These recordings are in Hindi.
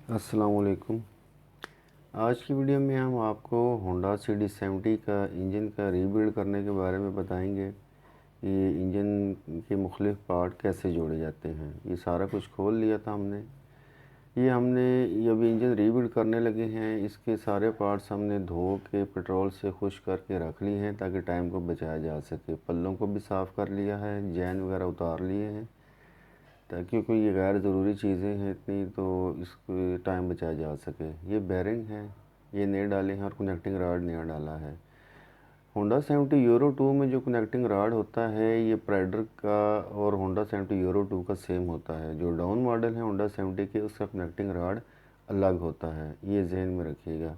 अस्सलाम वालेकुम। आज की वीडियो में हम आपको होंडा CD70 का इंजन का रीबिल्ड करने के बारे में बताएंगे कि इंजन के मुख्तलिफ़ पार्ट कैसे जोड़े जाते हैं। ये सारा कुछ खोल लिया था हमने। ये अभी इंजन रीबिल्ड करने लगे हैं। इसके सारे पार्ट्स हमने धो के पेट्रोल से खुश करके रख लिए हैं ताकि टाइम को बचाया जा सके। पल्लों को भी साफ़ कर लिया है, जैन वगैरह उतार लिए हैं ताकि क्योंकि ये गैर ज़रूरी चीज़ें हैं इतनी, तो इसको टाइम बचाया जा सके। ये बेरिंग है, ये नए डाले हैं और कनेक्टिंग रॉड नया डाला है। होंडा 70 यूरो 2 में जो कनेक्टिंग रॉड होता है ये प्राइडर का और होंडा 70 यूरो 2 का सेम होता है। जो डाउन मॉडल है होंडा 70 के उसका कनेक्टिंग रॉड अलग होता है, ये जहन में रखिएगा।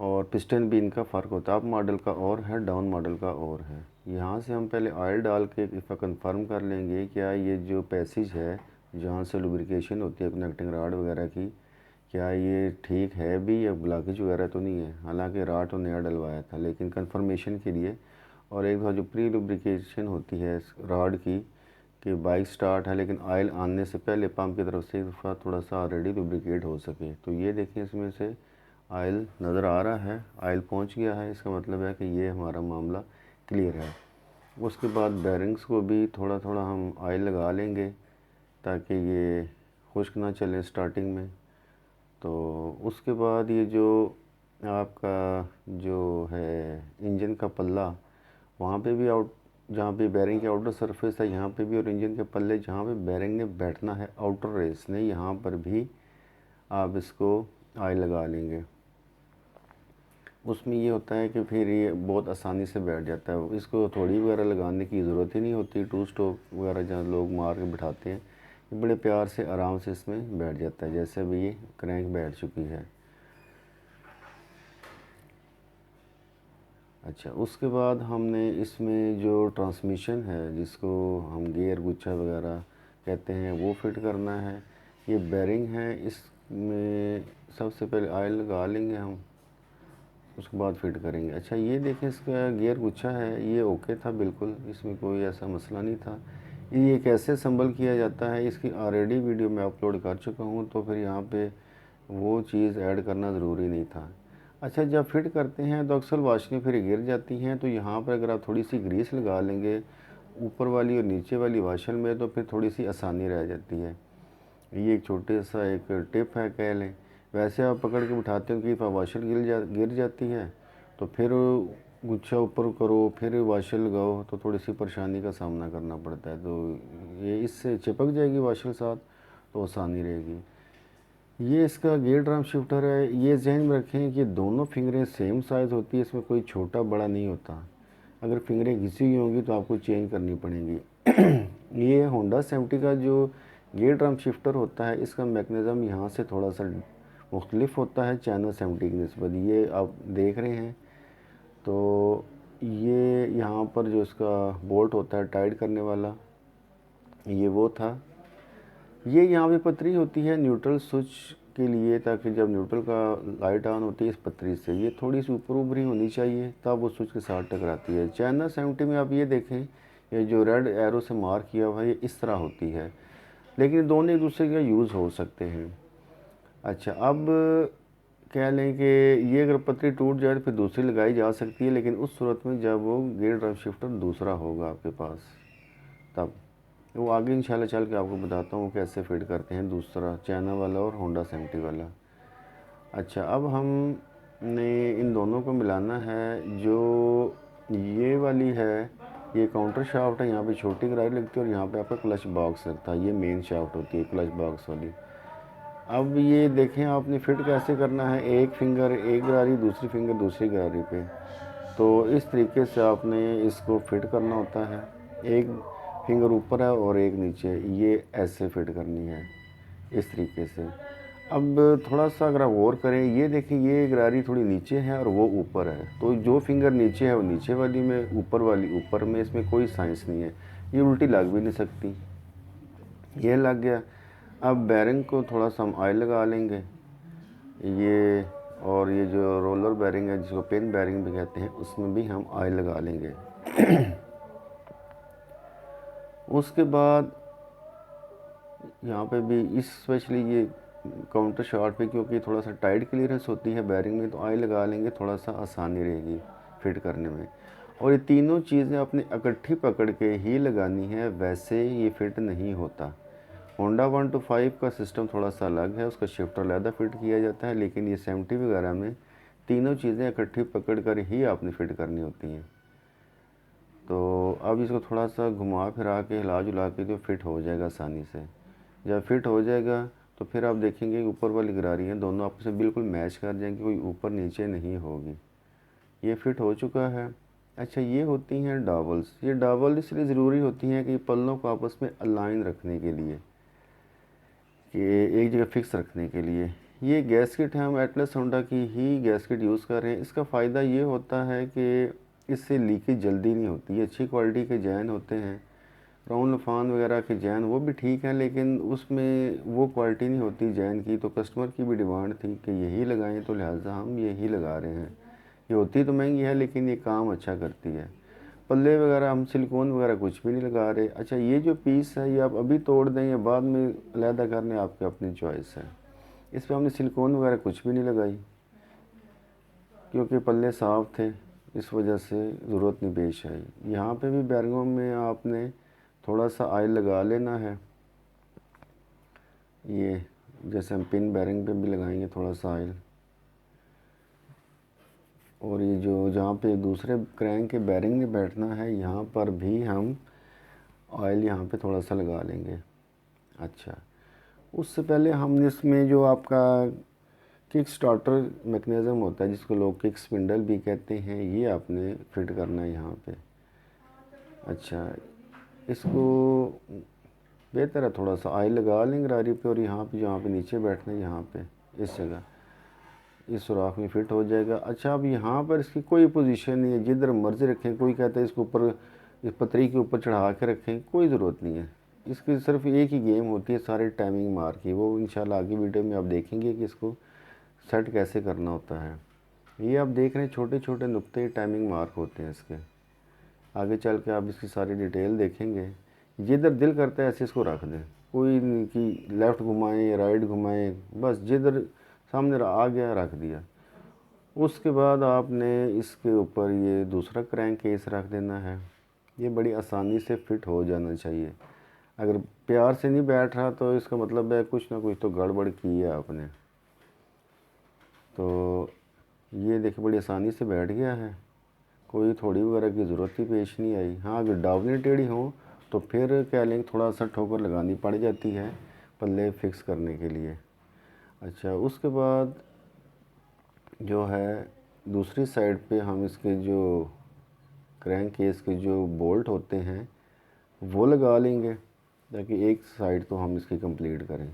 और पिस्टन भी इनका फ़र्क होता है, अप मॉडल का और है, डाउन मॉडल का और है। यहाँ से हम पहले ऑयल डाल के इफ़ा कंफर्म कर लेंगे क्या ये जो पैसेज है जहाँ से लुब्रिकेशन होती है कनेक्टिंग रॉड वगैरह की, क्या ये ठीक है भी या ब्लॉकेज वगैरह तो नहीं है। हालांकि रॉड तो नया डलवाया था लेकिन कंफर्मेशन के लिए। और एक जो प्री लुब्रिकेशन होती है रॉड की कि बाइक स्टार्ट है लेकिन ऑयल आने से पहले पंप की तरफ से एक दफ़ा थोड़ा सा ऑलरेडी लुब्रिकेट हो सके। तो ये देखें इसमें से ऑयल नज़र आ रहा है, ऑयल पहुंच गया है, इसका मतलब है कि ये हमारा मामला क्लियर है। उसके बाद बेरिंग्स को भी थोड़ा थोड़ा हम ऑयल लगा लेंगे ताकि ये खुश्क ना चले स्टार्टिंग में। तो उसके बाद ये जो आपका जो है इंजन का पल्ला, वहाँ पे भी जहाँ पे बेरिंग की आउटर सरफेस है यहाँ पे भी, और इंजन के पल्ले जहाँ पे बेरिंग ने बैठना है आउटर रेस ने, यहाँ पर भी आप इसको ऑयल लगा लेंगे। उसमें ये होता है कि फिर ये बहुत आसानी से बैठ जाता है, इसको थोड़ी वगैरह लगाने की ज़रूरत ही नहीं होती। टू स्ट्रोक वगैरह जहाँ लोग मार के बिठाते हैं, ये बड़े प्यार से आराम से इसमें बैठ जाता है, जैसे अभी ये क्रैंक बैठ चुकी है। अच्छा, उसके बाद हमने इसमें जो ट्रांसमिशन है जिसको हम गियर गुच्छा वगैरह कहते हैं वो फिट करना है। ये बेरिंग है, इसमें सबसे पहले ऑयल लगा लेंगे हम, उसके बाद फिट करेंगे। अच्छा, ये देखें इसका गियर गुच्छा है, ये ओके था बिल्कुल, इसमें कोई ऐसा मसला नहीं था। ये कैसे असम्बल किया जाता है इसकी ऑलरेडी वीडियो मैं अपलोड कर चुका हूँ, तो फिर यहाँ पे वो चीज़ ऐड करना ज़रूरी नहीं था। अच्छा, जब फिट करते हैं तो अक्सर वाशरें फिर गिर जाती हैं, तो यहाँ पर अगर आप थोड़ी सी ग्रीस लगा लेंगे ऊपर वाली और नीचे वाली वाशर में तो फिर थोड़ी सी आसानी रह जाती है। ये एक छोटे सा एक टिप है कह लें। वैसे आप पकड़ के बिठाते हो कि वाशर गिर जाती है तो फिर गुच्छा ऊपर करो फिर वाशर लगाओ तो थोड़ी सी परेशानी का सामना करना पड़ता है। तो ये इससे चिपक जाएगी वाशर के साथ तो आसानी रहेगी। ये इसका गियर ड्रम शिफ्टर है। ये जहन में रखें कि दोनों फिंगरें सेम साइज़ होती है, इसमें कोई छोटा बड़ा नहीं होता। अगर फिंगरें घिसी हुई होंगी तो आपको चेंज करनी पड़ेंगी। ये होंडा 70 का जो गियर ड्रम शिफ्टर होता है इसका मैकेनिज़्म यहाँ से थोड़ा सा मुख्तलिफ होता है चाइना 70 की निस्बत। ये आप देख रहे हैं तो ये यहाँ पर जो इसका बोल्ट होता है टाइट करने वाला, ये वो था। ये यहाँ पे पतरी होती है न्यूट्रल स्विच के लिए, ताकि जब न्यूट्रल का लाइट ऑन होती है इस पतरी से ये थोड़ी सी ऊपर उभरी होनी चाहिए तब वो स्विच के साथ टकराती है। चाइना 70 में आप ये देखें, ये जो रेड एरो से मार्क किया हुआ है ये इस तरह होती है, लेकिन दोनों एक दूसरे का यूज़ हो सकते हैं। अच्छा, अब कह लें कि ये अगर पतरी टूट जाए तो फिर दूसरी लगाई जा सकती है, लेकिन उस सूरत में जब वो गियर ड्राइव शिफ्टर दूसरा होगा आपके पास, तब वो आगे इंशाल्लाह चल के आपको बताता हूँ कैसे फिट करते हैं दूसरा चाइना वाला और होंडा 70 वाला। अच्छा, अब हमने इन दोनों को मिलाना है। जो ये वाली है ये काउंटर शाफ्ट है, यहाँ पे छोटी गरारी लगती है और यहाँ पे आपका क्लच बॉक्स लगता है, ये मेन शाफ्ट होती है क्लच बॉक्स वाली। अब ये देखें आपने फिट कैसे करना है, एक फिंगर एक गरारी, दूसरी फिंगर दूसरी गरारी पे। तो इस तरीके से आपने इसको फिट करना होता है। एक फिंगर ऊपर है और एक नीचे, ये ऐसे फिट करनी है इस तरीके से। अब थोड़ा सा अगर आप गौर करें, ये देखें ये गरारी थोड़ी नीचे है और वो ऊपर है, तो जो फिंगर नीचे है वो नीचे वाली में, ऊपर वाली ऊपर में, इसमें कोई साइंस नहीं है, ये उल्टी लग भी नहीं सकती। ये लग गया। अब बेरिंग को थोड़ा सा हम ऑयल लगा लेंगे ये, और ये जो रोलर बेरिंग है जिसको पिन बेरिंग भी कहते हैं उसमें भी हम ऑयल लगा लेंगे। उसके बाद यहाँ पे भी इस स्पेशली ये काउंटर शार्ट पे, क्योंकि थोड़ा सा टाइट क्लियरेंस होती है बैरिंग में, तो ऑयल लगा लेंगे, थोड़ा सा आसानी रहेगी फिट करने में। और ये तीनों चीज़ें अपनी इकट्ठी पकड़ के ही लगानी है, वैसे ये फिट नहीं होता। होंडा 125 का सिस्टम थोड़ा सा अलग है, उसका शिफ्टर अलग फिट किया जाता है, लेकिन ये 70 वगैरह में तीनों चीज़ें इकट्ठी पकड़ कर ही आपने फिट करनी होती हैं। तो अब इसको थोड़ा सा घुमा फिरा के हिला जुला के तो फिट हो जाएगा आसानी से। जब फिट हो जाएगा तो फिर आप देखेंगे ऊपर वाली गरारी हैं दोनों आपस में बिल्कुल मैच कर जाएंगी, कोई ऊपर नीचे नहीं होगी। ये फिट हो चुका है। अच्छा, ये होती हैं डावल्स। ये डावल इसलिए ज़रूरी होती हैं कि पल्लों को आपस में अलाइन रखने के लिए, कि एक जगह फिक्स रखने के लिए। ये गैस्केट है, हम एटलस होंडा की ही गैस्केट यूज़ कर रहे हैं। इसका फ़ायदा ये होता है कि इससे लीकेज जल्दी नहीं होती। ये अच्छी क्वालिटी के जैन होते हैं, राउंड लफान वगैरह के जैन वो भी ठीक हैं, लेकिन उसमें वो क्वालिटी नहीं होती जैन की। तो कस्टमर की भी डिमांड थी कि यही लगाएं, तो लिहाजा हम यही लगा रहे हैं। ये होती तो महंगी है, लेकिन ये काम अच्छा करती है। पल्ले वगैरह हम सिलिकॉन वगैरह कुछ भी नहीं लगा रहे। अच्छा, ये जो पीस है ये आप अभी तोड़ दें या बाद में अलहदा करने, आपकी अपनी चॉइस है। इस पर हमने सिलिकॉन वगैरह कुछ भी नहीं लगाई, क्योंकि पल्ले साफ़ थे, इस वजह से ज़रूरत नहीं पेश आई। यहाँ पे भी बैरिंगों में आपने थोड़ा सा ऑयल लगा लेना है। ये जैसे हम पिन बैरिंग पे भी लगाएंगे थोड़ा सा ऑयल। और ये जो जहाँ पे दूसरे क्रैंक के बैरिंग में बैठना है, यहाँ पर भी हम ऑयल यहाँ पे थोड़ा सा लगा लेंगे। अच्छा, उससे पहले हम इसमें जो आपका किक स्टार्टर मैकेनिज़्म होता है, जिसको लोग किक स्पिंडल भी कहते हैं, ये आपने फिट करना है यहाँ पे। अच्छा, इसको बेहतर है थोड़ा सा ऑयल लगा लें गरारी पे, और यहाँ पे जहाँ पे नीचे बैठना है, यहाँ पे इस जगह इस सुराख में फ़िट हो जाएगा। अच्छा, अब यहाँ पर इसकी कोई पोजीशन नहीं है, जिधर मर्ज़ी रखें। कोई कहता है इसको ऊपर, इस पतरी के ऊपर चढ़ा के रखें, कोई ज़रूरत नहीं है। इसकी सिर्फ एक ही गेम होती है सारे टाइमिंग मार की, वो इंशाल्लाह आगे वीडियो में आप देखेंगे कि इसको सेट कैसे करना होता है। ये आप देख रहे हैं छोटे छोटे नुक्ते टाइमिंग मार्क होते हैं इसके। आगे चल के आप इसकी सारी डिटेल देखेंगे। जिधर दिल करता है ऐसे इसको रख दें, कोई नहीं कि लेफ़्ट घुमाएं या राइट घुमाएं, बस जिधर सामने आ गया रख दिया। उसके बाद आपने इसके ऊपर ये दूसरा क्रैंक केस रख देना है। ये बड़ी आसानी से फिट हो जाना चाहिए। अगर प्यार से नहीं बैठ रहा तो इसका मतलब है कुछ ना कुछ तो गड़बड़ की है आपने। तो ये देखिए बड़ी आसानी से बैठ गया है, कोई थोड़ी वगैरह की ज़रूरत ही पेश नहीं आई। हाँ, अगर डावनी टेढ़ी हो तो फिर कह लें थोड़ा सा ठोकर लगानी पड़ जाती है पल्ले फिक्स करने के लिए। अच्छा, उसके बाद जो है दूसरी साइड पे हम इसके जो क्रैंक केस के जो बोल्ट होते हैं वो लगा लेंगे, ताकि एक साइड तो हम इसकी कंप्लीट करें।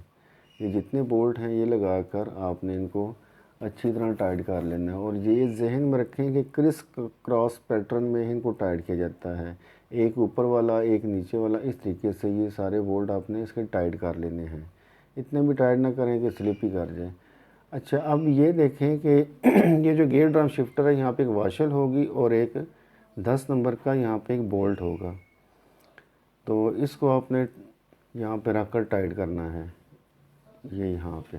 ये जितने बोल्ट हैं ये लगाकर आपने इनको अच्छी तरह टाइट कर लेना है। और ये जहन में रखें कि क्रिस क्रॉस पैटर्न में इनको टाइट किया जाता है, एक ऊपर वाला एक नीचे वाला, इस तरीके से ये सारे बोल्ट आपने इसके टाइट कर लेने हैं। इतने भी टाइट ना करें कि स्लिप ही कर जाए। अच्छा, अब ये देखें कि ये जो गियर ड्रम शिफ्टर है, यहाँ पे एक वाशल होगी और एक 10 नंबर का यहाँ पे एक बोल्ट होगा। तो इसको आपने यहाँ पे रख कर टाइट करना है। ये यहाँ पे,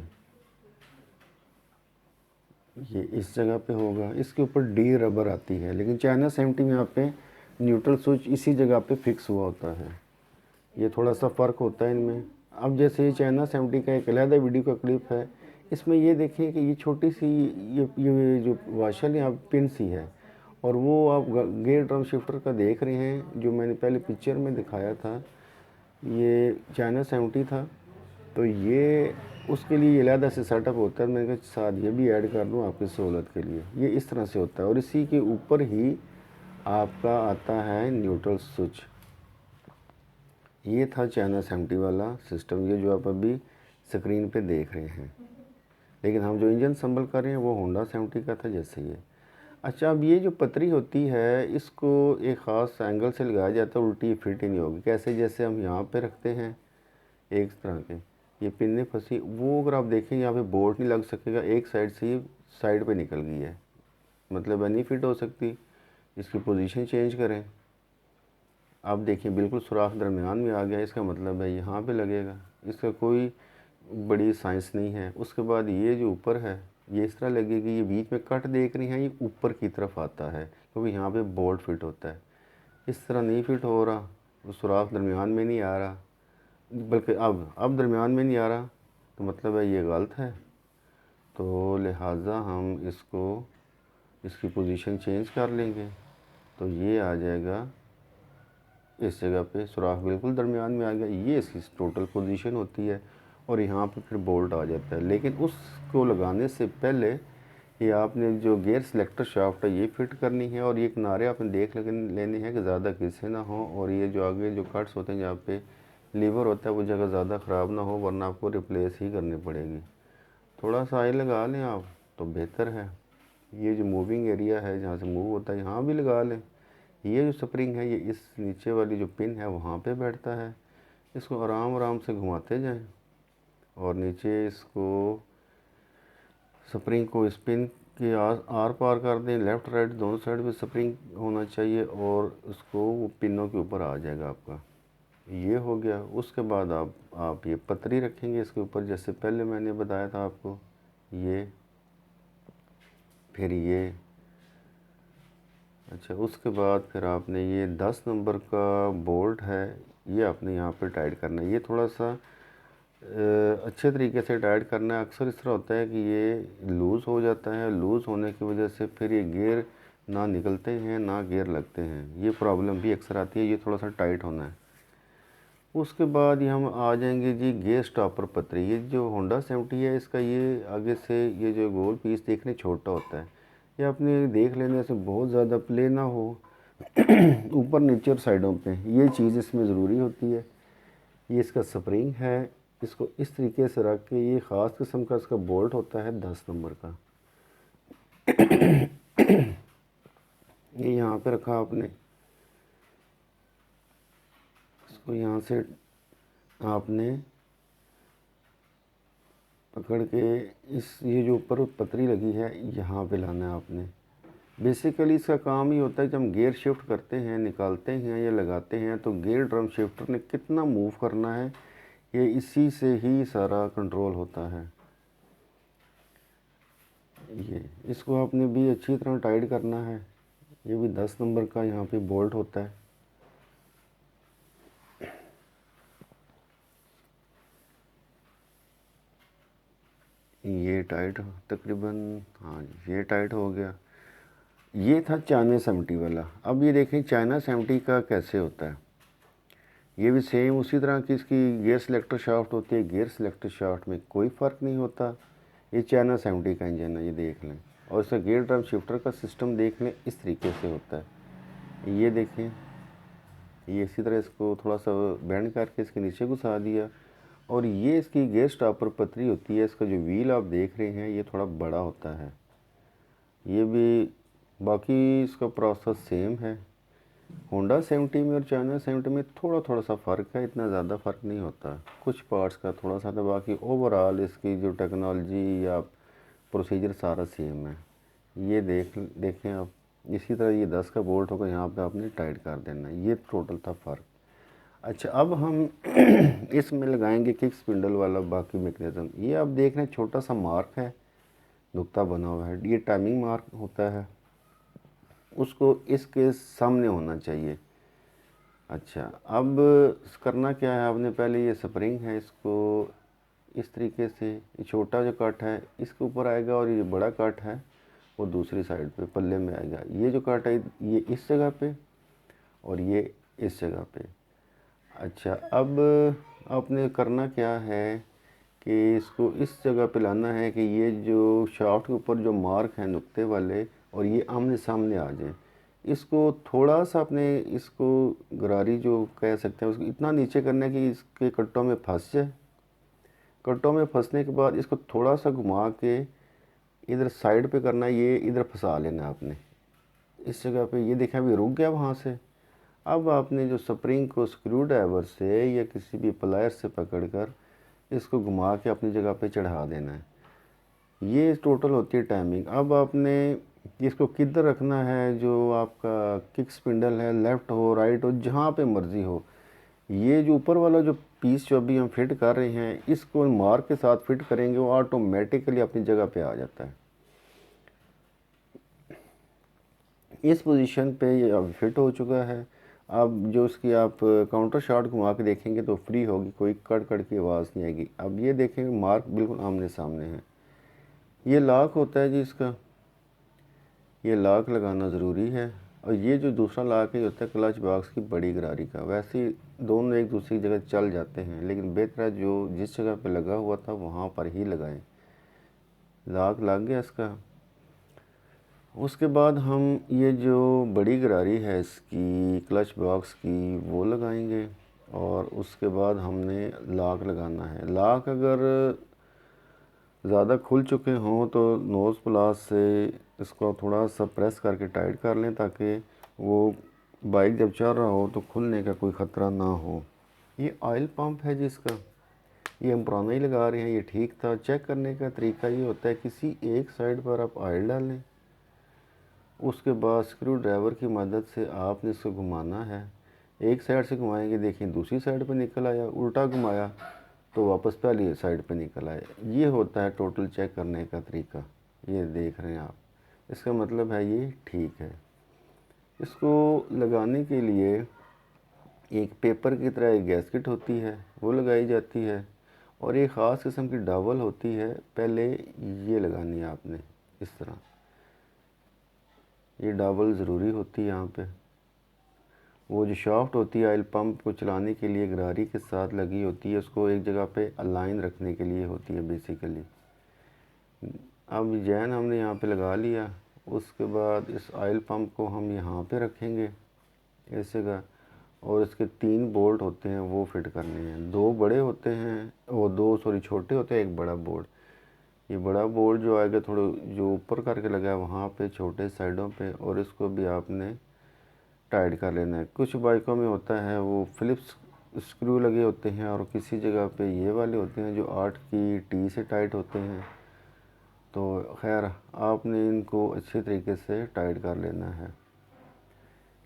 ये इस जगह पे होगा। इसके ऊपर डी रबर आती है, लेकिन चाइना 70 में यहाँ पे न्यूट्रल स्विच इसी जगह पे फिक्स हुआ होता है। ये थोड़ा सा फ़र्क होता है इनमें। अब जैसे ये चाइना 70 का एक अलहदा वीडियो का क्लिप है, इसमें ये देखिए कि ये छोटी सी ये जो वाशल यहाँ पिन सी है, और वो आप गियर ड्रम शिफ्टर का देख रहे हैं जो मैंने पहले पिक्चर में दिखाया था, ये चाइना 70 था। तो ये उसके लिए अलहदा से सेटअप होता है। मैंने कहा साथ ये भी ऐड कर दूँ आपकी सहूलत के लिए। ये इस तरह से होता है, और इसी के ऊपर ही आपका आता है न्यूट्रल स्विच। ये था चाइना 70 वाला सिस्टम, ये जो आप अभी स्क्रीन पे देख रहे हैं। लेकिन हम जो इंजन संभल कर रहे हैं वो होंडा 70 का था जैसे ये। अच्छा, अब ये जो पतरी होती है इसको एक ख़ास एंगल से लगाया जाता है, उल्टी फिट ही नहीं होगी। कैसे, जैसे हम यहाँ पे रखते हैं एक तरह के, ये पिन फंसी, वो अगर आप देखें यहाँ पे बोल्ट नहीं लग सकेगा, एक साइड से ये साइड पे निकल गई है, मतलब नहीं फिट हो सकती। इसकी पोजीशन चेंज करें। आप देखिए बिल्कुल सुराख दरमियान में आ गया, इसका मतलब है यहाँ पे लगेगा। इसका कोई बड़ी साइंस नहीं है। उसके बाद ये जो ऊपर है ये इस तरह लगेगी, ये बीच में कट देख रही हैं, ये ऊपर की तरफ आता है क्योंकि यहाँ पे बोल्ट फिट होता है। इस तरह नहीं फिट हो रहा, वो सुराख दरमियान में नहीं आ रहा, बल्कि अब दरमियान में नहीं आ रहा, तो मतलब है ये गलत है। तो लिहाजा हम इसकी पोजीशन चेंज कर लेंगे, तो ये आ जाएगा इस जगह पे, सुराख बिल्कुल दरमियान में आ गया। ये इसकी टोटल पोजीशन होती है और यहाँ पे फिर बोल्ट आ जाता है। लेकिन उसको लगाने से पहले ये आपने जो गियर सिलेक्टर शाफ्ट है ये फिट करनी है, और ये किनारे आपने देख लेने हैं कि ज़्यादा घिसे ना हो, और ये जो आगे जो कट्स होते हैं जहाँ पे लीवर होता है वो जगह ज़्यादा ख़राब ना हो, वरना आपको रिप्लेस ही करनी पड़ेगी। थोड़ा सा आई लगा लें आप तो बेहतर है। ये जो मूविंग एरिया है जहाँ से मूव होता है यहाँ भी लगा लें। ये जो स्प्रिंग है ये इस नीचे वाली जो पिन है वहाँ पे बैठता है। इसको आराम आराम से घुमाते जाएं और नीचे इसको स्प्रिंग को इस पिन के आर पार कर दें। लेफ़्ट राइट दोनों साइड पे स्प्रिंग होना चाहिए और उसको वो पिनों के ऊपर आ जाएगा आपका। ये हो गया। उसके बाद आप ये पतरी रखेंगे इसके ऊपर, जैसे पहले मैंने बताया था आपको। ये फिर ये अच्छा, उसके बाद फिर आपने ये 10 नंबर का बोल्ट है ये आपने यहाँ पे टाइट करना है। ये थोड़ा सा अच्छे तरीके से टाइट करना है। अक्सर इस तरह होता है कि ये लूज़ हो जाता है, लूज़ होने की वजह से फिर ये गियर ना निकलते हैं ना गियर लगते हैं, ये प्रॉब्लम भी अक्सर आती है। ये थोड़ा सा टाइट होना है। उसके बाद ये हम आ जाएंगे जी गियर स्टॉपर पतरी। ये जो होंडा 70 है इसका ये आगे से ये जो गोल पीस देखने छोटा होता है, ये अपने देख लेने से बहुत ज़्यादा प्ले ना हो ऊपर नीचे और साइडों पे, ये चीज़ इसमें ज़रूरी होती है। ये इसका स्प्रिंग है, इसको इस तरीके से रख के, ये ख़ास किस्म का इसका बोल्ट होता है 10 नंबर का। ये यहाँ पे रखा आपने, इसको यहाँ से आपने पकड़ के ये जो ऊपर पतरी लगी है यहाँ पे लाना है आपने। बेसिकली इसका काम ही होता है जब हम गियर शिफ्ट करते हैं, निकालते हैं या लगाते हैं, तो गियर ड्रम शिफ्टर ने कितना मूव करना है ये इसी से ही सारा कंट्रोल होता है। ये इसको आपने भी अच्छी तरह टाइट करना है। ये भी 10 नंबर का यहाँ पे बोल्ट होता है। ये टाइट तकरीबन, हाँ ये टाइट हो गया। ये था चाइना 70 वाला। अब ये देखें चाइना 70 का कैसे होता है। ये भी सेम उसी तरह की इसकी गियर सिलेक्टर शाफ्ट होती है। गियर सिलेक्टर शाफ्ट में कोई फ़र्क नहीं होता। ये चाइना 70 का इंजन है, ये देख लें। और इसका गियर ड्राइव शिफ्टर का सिस्टम देख लें, इस तरीके से होता है। ये देखें, ये इसी तरह इसको थोड़ा सा बेंड करके इसके नीचे घुसा दिया। और ये इसकी गियर स्टॉपर पतरी होती है। इसका जो व्हील आप देख रहे हैं ये थोड़ा बड़ा होता है। ये भी बाकी इसका प्रोसेस सेम है। होंडा 70 में और चाइना 70 में थोड़ा थोड़ा सा फ़र्क है, इतना ज़्यादा फ़र्क नहीं होता, कुछ पार्ट्स का थोड़ा सा था। बाकी ओवरऑल इसकी जो टेक्नोलॉजी या प्रोसीजर सारा सेम है। ये देखें आप, इसी तरह ये 10 का बोल्ट होगा, यहाँ पे आपने टाइट कर देना है। ये टोटल था फ़र्क। अच्छा, अब हम इसमें लगाएंगे किक स्पिंडल वाला बाकी मैकेनिज़्म। ये आप देख रहे हैं छोटा सा मार्क है, नुक्ता बना हुआ है, ये टाइमिंग मार्क होता है, उसको इसके सामने होना चाहिए। अच्छा, अब करना क्या है आपने, पहले ये स्प्रिंग है इसको इस तरीके से, ये छोटा जो कट है इसके ऊपर आएगा और ये बड़ा कट है वो दूसरी साइड पे पल्ले में आएगा। ये जो कट है ये इस जगह पे और ये इस जगह पे। अच्छा, अब आपने करना क्या है कि इसको इस जगह पे लाना है कि ये जो शाफ्ट के ऊपर जो मार्क हैं नुक्ते वाले और ये आमने सामने आ जाए। इसको थोड़ा सा अपने इसको गरारी जो कह सकते हैं उसको इतना नीचे करना है कि इसके कट्टों में फंस जाए। कट्टों में फंसने के बाद इसको थोड़ा सा घुमा के इधर साइड पे करना है, ये इधर फंसा लेना आपने इस जगह पे। ये देखा अभी रुक गया वहाँ से। अब आपने जो स्प्रिंग को स्क्रू ड्राइवर से या किसी भी प्लायर से पकड़कर इसको घुमा के अपनी जगह पे चढ़ा देना है। ये टोटल होती है टाइमिंग। अब आपने इसको किधर रखना है, जो आपका किक स्पिंडल है, लेफ़्ट हो राइट हो जहाँ पे मर्ज़ी हो। ये जो ऊपर वाला जो पीस जो अभी हम फिट कर रहे हैं इसको मार्क के साथ फिट करेंगे, वो ऑटोमेटिकली अपनी जगह पे आ जाता है। इस पोजीशन पे ये अब फिट हो चुका है। अब जो इसकी आप काउंटर शॉट घुमा के देखेंगे तो फ्री होगी, कोई कट कट की आवाज़ नहीं आएगी। अब ये देखेंगे मार्क बिल्कुल आमने सामने है। ये लॉक होता है जी इसका, ये लॉक लगाना ज़रूरी है। और ये जो दूसरा लॉक है होता है क्लच बॉक्स की बड़ी गरारी का। वैसे ही दोनों एक दूसरी जगह चल जाते हैं, लेकिन बेहतर है जो जिस जगह पे लगा हुआ था वहाँ पर ही लगाएं। लॉक लग गया इसका। उसके बाद हम ये जो बड़ी गरारी है इसकी क्लच बॉक्स की वो लगाएंगे, और उसके बाद हमने लॉक लगाना है। लॉक अगर ज़्यादा खुल चुके हों तो नोज़ प्लास से इसको थोड़ा सा प्रेस करके टाइट कर लें, ताकि वो बाइक जब चल रहा हो तो खुलने का कोई ख़तरा ना हो। ये ऑयल पंप है जिसका, ये हम पुराना ही लगा रहे हैं, ये ठीक था। चेक करने का तरीका ये होता है, किसी एक साइड पर आप ऑयल डालें, उसके बाद स्क्रू ड्राइवर की मदद से आपने इसको घुमाना है। एक साइड से घुमाएंगे, देखें दूसरी साइड पर निकल आया, उल्टा घुमाया तो वापस पहली साइड पे निकल आए। ये होता है टोटल चेक करने का तरीका। ये देख रहे हैं आप, इसका मतलब है ये ठीक है। इसको लगाने के लिए एक पेपर की तरह एक गैस्केट होती है, वो लगाई जाती है, और एक ख़ास किस्म की डावल होती है। पहले ये लगानी है आपने इस तरह, ये डावल ज़रूरी होती है यहाँ पे। वो जो शाफ्ट होती है ऑयल पंप को चलाने के लिए गरारी के साथ लगी होती है, उसको एक जगह पे अलाइन रखने के लिए होती है बेसिकली। अब जैन हमने यहाँ पे लगा लिया। उसके बाद इस ऑयल पंप को हम यहाँ पे रखेंगे इस जगह, और इसके 3 बोल्ट होते हैं वो फिट करने हैं। 2 बड़े होते हैं, वो 2 सॉरी छोटे होते हैं, एक बड़ा बोल्ट। ये बड़ा बोल्ट जो आएगा थोड़ा जो ऊपर करके लगा है वहाँ पे छोटे साइडों पे, और इसको भी आपने टाइट कर लेना है। कुछ बाइकों में होता है वो फिलिप्स स्क्रू लगे होते हैं, और किसी जगह पे ये वाले होते हैं जो 8 की टी से टाइट होते हैं। तो खैर आपने इनको अच्छे तरीके से टाइट कर लेना है,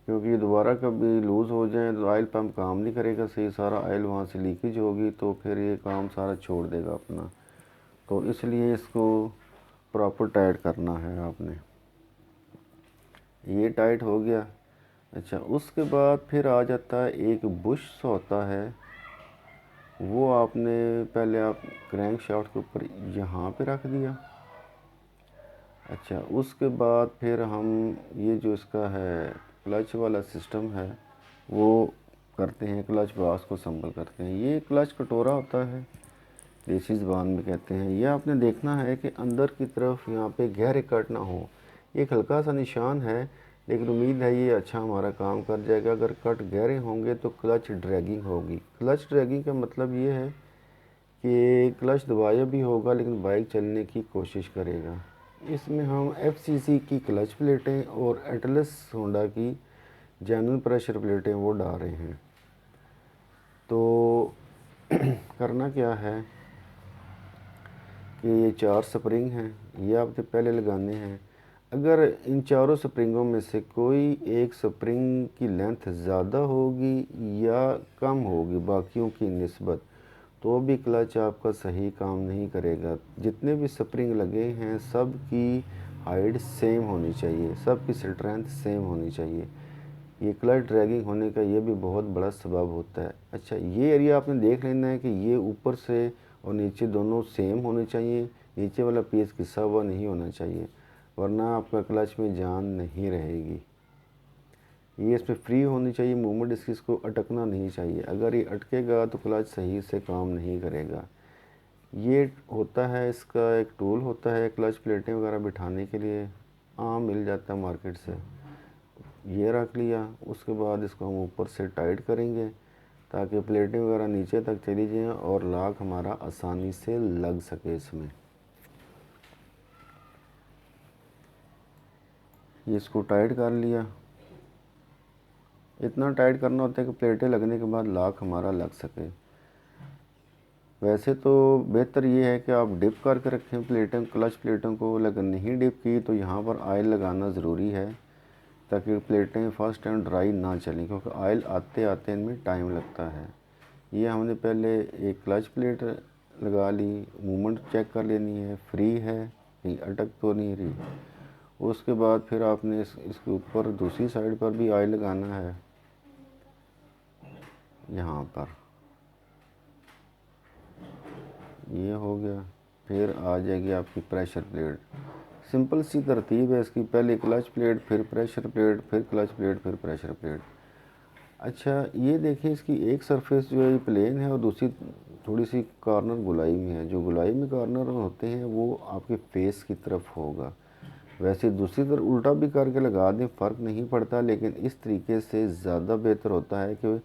क्योंकि ये दोबारा कभी लूज़ हो जाए तो ऑयल पंप काम नहीं करेगा सही, सारा ऑयल वहाँ से लीकेज होगी तो फिर ये काम सारा छोड़ देगा अपना। तो इसलिए इसको प्रॉपर टाइट करना है आपने। ये टाइट हो गया। अच्छा, उसके बाद फिर आ जाता है एक बुश होता है, वो आपने पहले आप क्रैंक शाफ्ट के ऊपर यहाँ पे रख दिया। अच्छा, उसके बाद फिर हम ये जो इसका है क्लच वाला सिस्टम है वो करते हैं, क्लच बॉक्स को संभल करते हैं। ये क्लच कटोरा होता है, देसी ज़बान में कहते हैं। ये आपने देखना है कि अंदर की तरफ यहाँ पे गहरे कट ना हो। एक हल्का सा निशान है, लेकिन उम्मीद है ये अच्छा हमारा काम कर जाएगा। अगर कट गहरे होंगे तो क्लच ड्रैगिंग होगी। क्लच ड्रैगिंग का मतलब ये है कि क्लच दबाया भी होगा लेकिन बाइक चलने की कोशिश करेगा। इसमें हम FCC की क्लच प्लेटें और एटलस होंडा की जेन्युइन प्रेशर प्लेटें वो डाल रहे हैं। तो करना क्या है कि ये 4 स्प्रिंग हैं, ये आपने पहले लगाने हैं। अगर इन चारों स्प्रिंगों में से कोई एक स्प्रिंग की लेंथ ज़्यादा होगी या कम होगी बाकियों की निस्बत, तो भी क्लच आपका सही काम नहीं करेगा। जितने भी स्प्रिंग लगे हैं सब की हाइट सेम होनी चाहिए, सब की स्ट्रेंथ सेम होनी चाहिए। ये क्लच ड्रैगिंग होने का ये भी बहुत बड़ा सबब होता है। अच्छा, ये एरिया आपने देख लेना है कि ये ऊपर से और नीचे दोनों सेम होने चाहिए, नीचे वाला पीस घिसा हुआ नहीं होना चाहिए, वरना आपका क्लच में जान नहीं रहेगी। ये इसमें फ्री होनी चाहिए मूवमेंट, इसको अटकना नहीं चाहिए। अगर ये अटकेगा तो क्लच सही से काम नहीं करेगा। ये होता है, इसका एक टूल होता है क्लच प्लेटें वगैरह बिठाने के लिए, आम मिल जाता है मार्केट से। ये रख लिया, उसके बाद इसको हम ऊपर से टाइट करेंगे ताकि प्लेटें वगैरह नीचे तक चली जाएँ और लॉक हमारा आसानी से लग सके इसमें। ये इसको टाइट कर लिया। इतना टाइट करना होता है कि प्लेटें लगने के बाद लॉक हमारा लग सके। वैसे तो बेहतर ये है कि आप डिप करके रखें प्लेटें, क्लच प्लेटों को, लेकिन नहीं डिप की तो यहाँ पर ऑयल लगाना ज़रूरी है ताकि प्लेटें फर्स्ट टाइम ड्राई ना चलें, क्योंकि ऑयल आते आते इनमें टाइम लगता है। ये हमने पहले एक क्लच प्लेट लगा ली, मूवमेंट चेक कर लेनी है, फ्री है, कहीं अटक तो नहीं रही। उसके बाद फिर आपने इसके ऊपर दूसरी साइड पर भी ऑयल लगाना है, यहाँ पर ये हो गया। फिर आ जाएगी आपकी प्रेशर प्लेट। सिंपल सी तरतीब है इसकी, पहले क्लच प्लेट, फिर प्रेशर प्लेट, फिर क्लच प्लेट, फिर प्रेशर प्लेट। अच्छा ये देखिए, इसकी एक सरफेस जो है ये प्लेन है और दूसरी थोड़ी सी कॉर्नर गुलाई में है। जो गुलाई में कॉर्नर होते हैं वो आपके फेस की तरफ होगा। वैसे दूसरी तरफ उल्टा भी करके लगा दें, फ़र्क नहीं पड़ता, लेकिन इस तरीके से ज़्यादा बेहतर होता है कि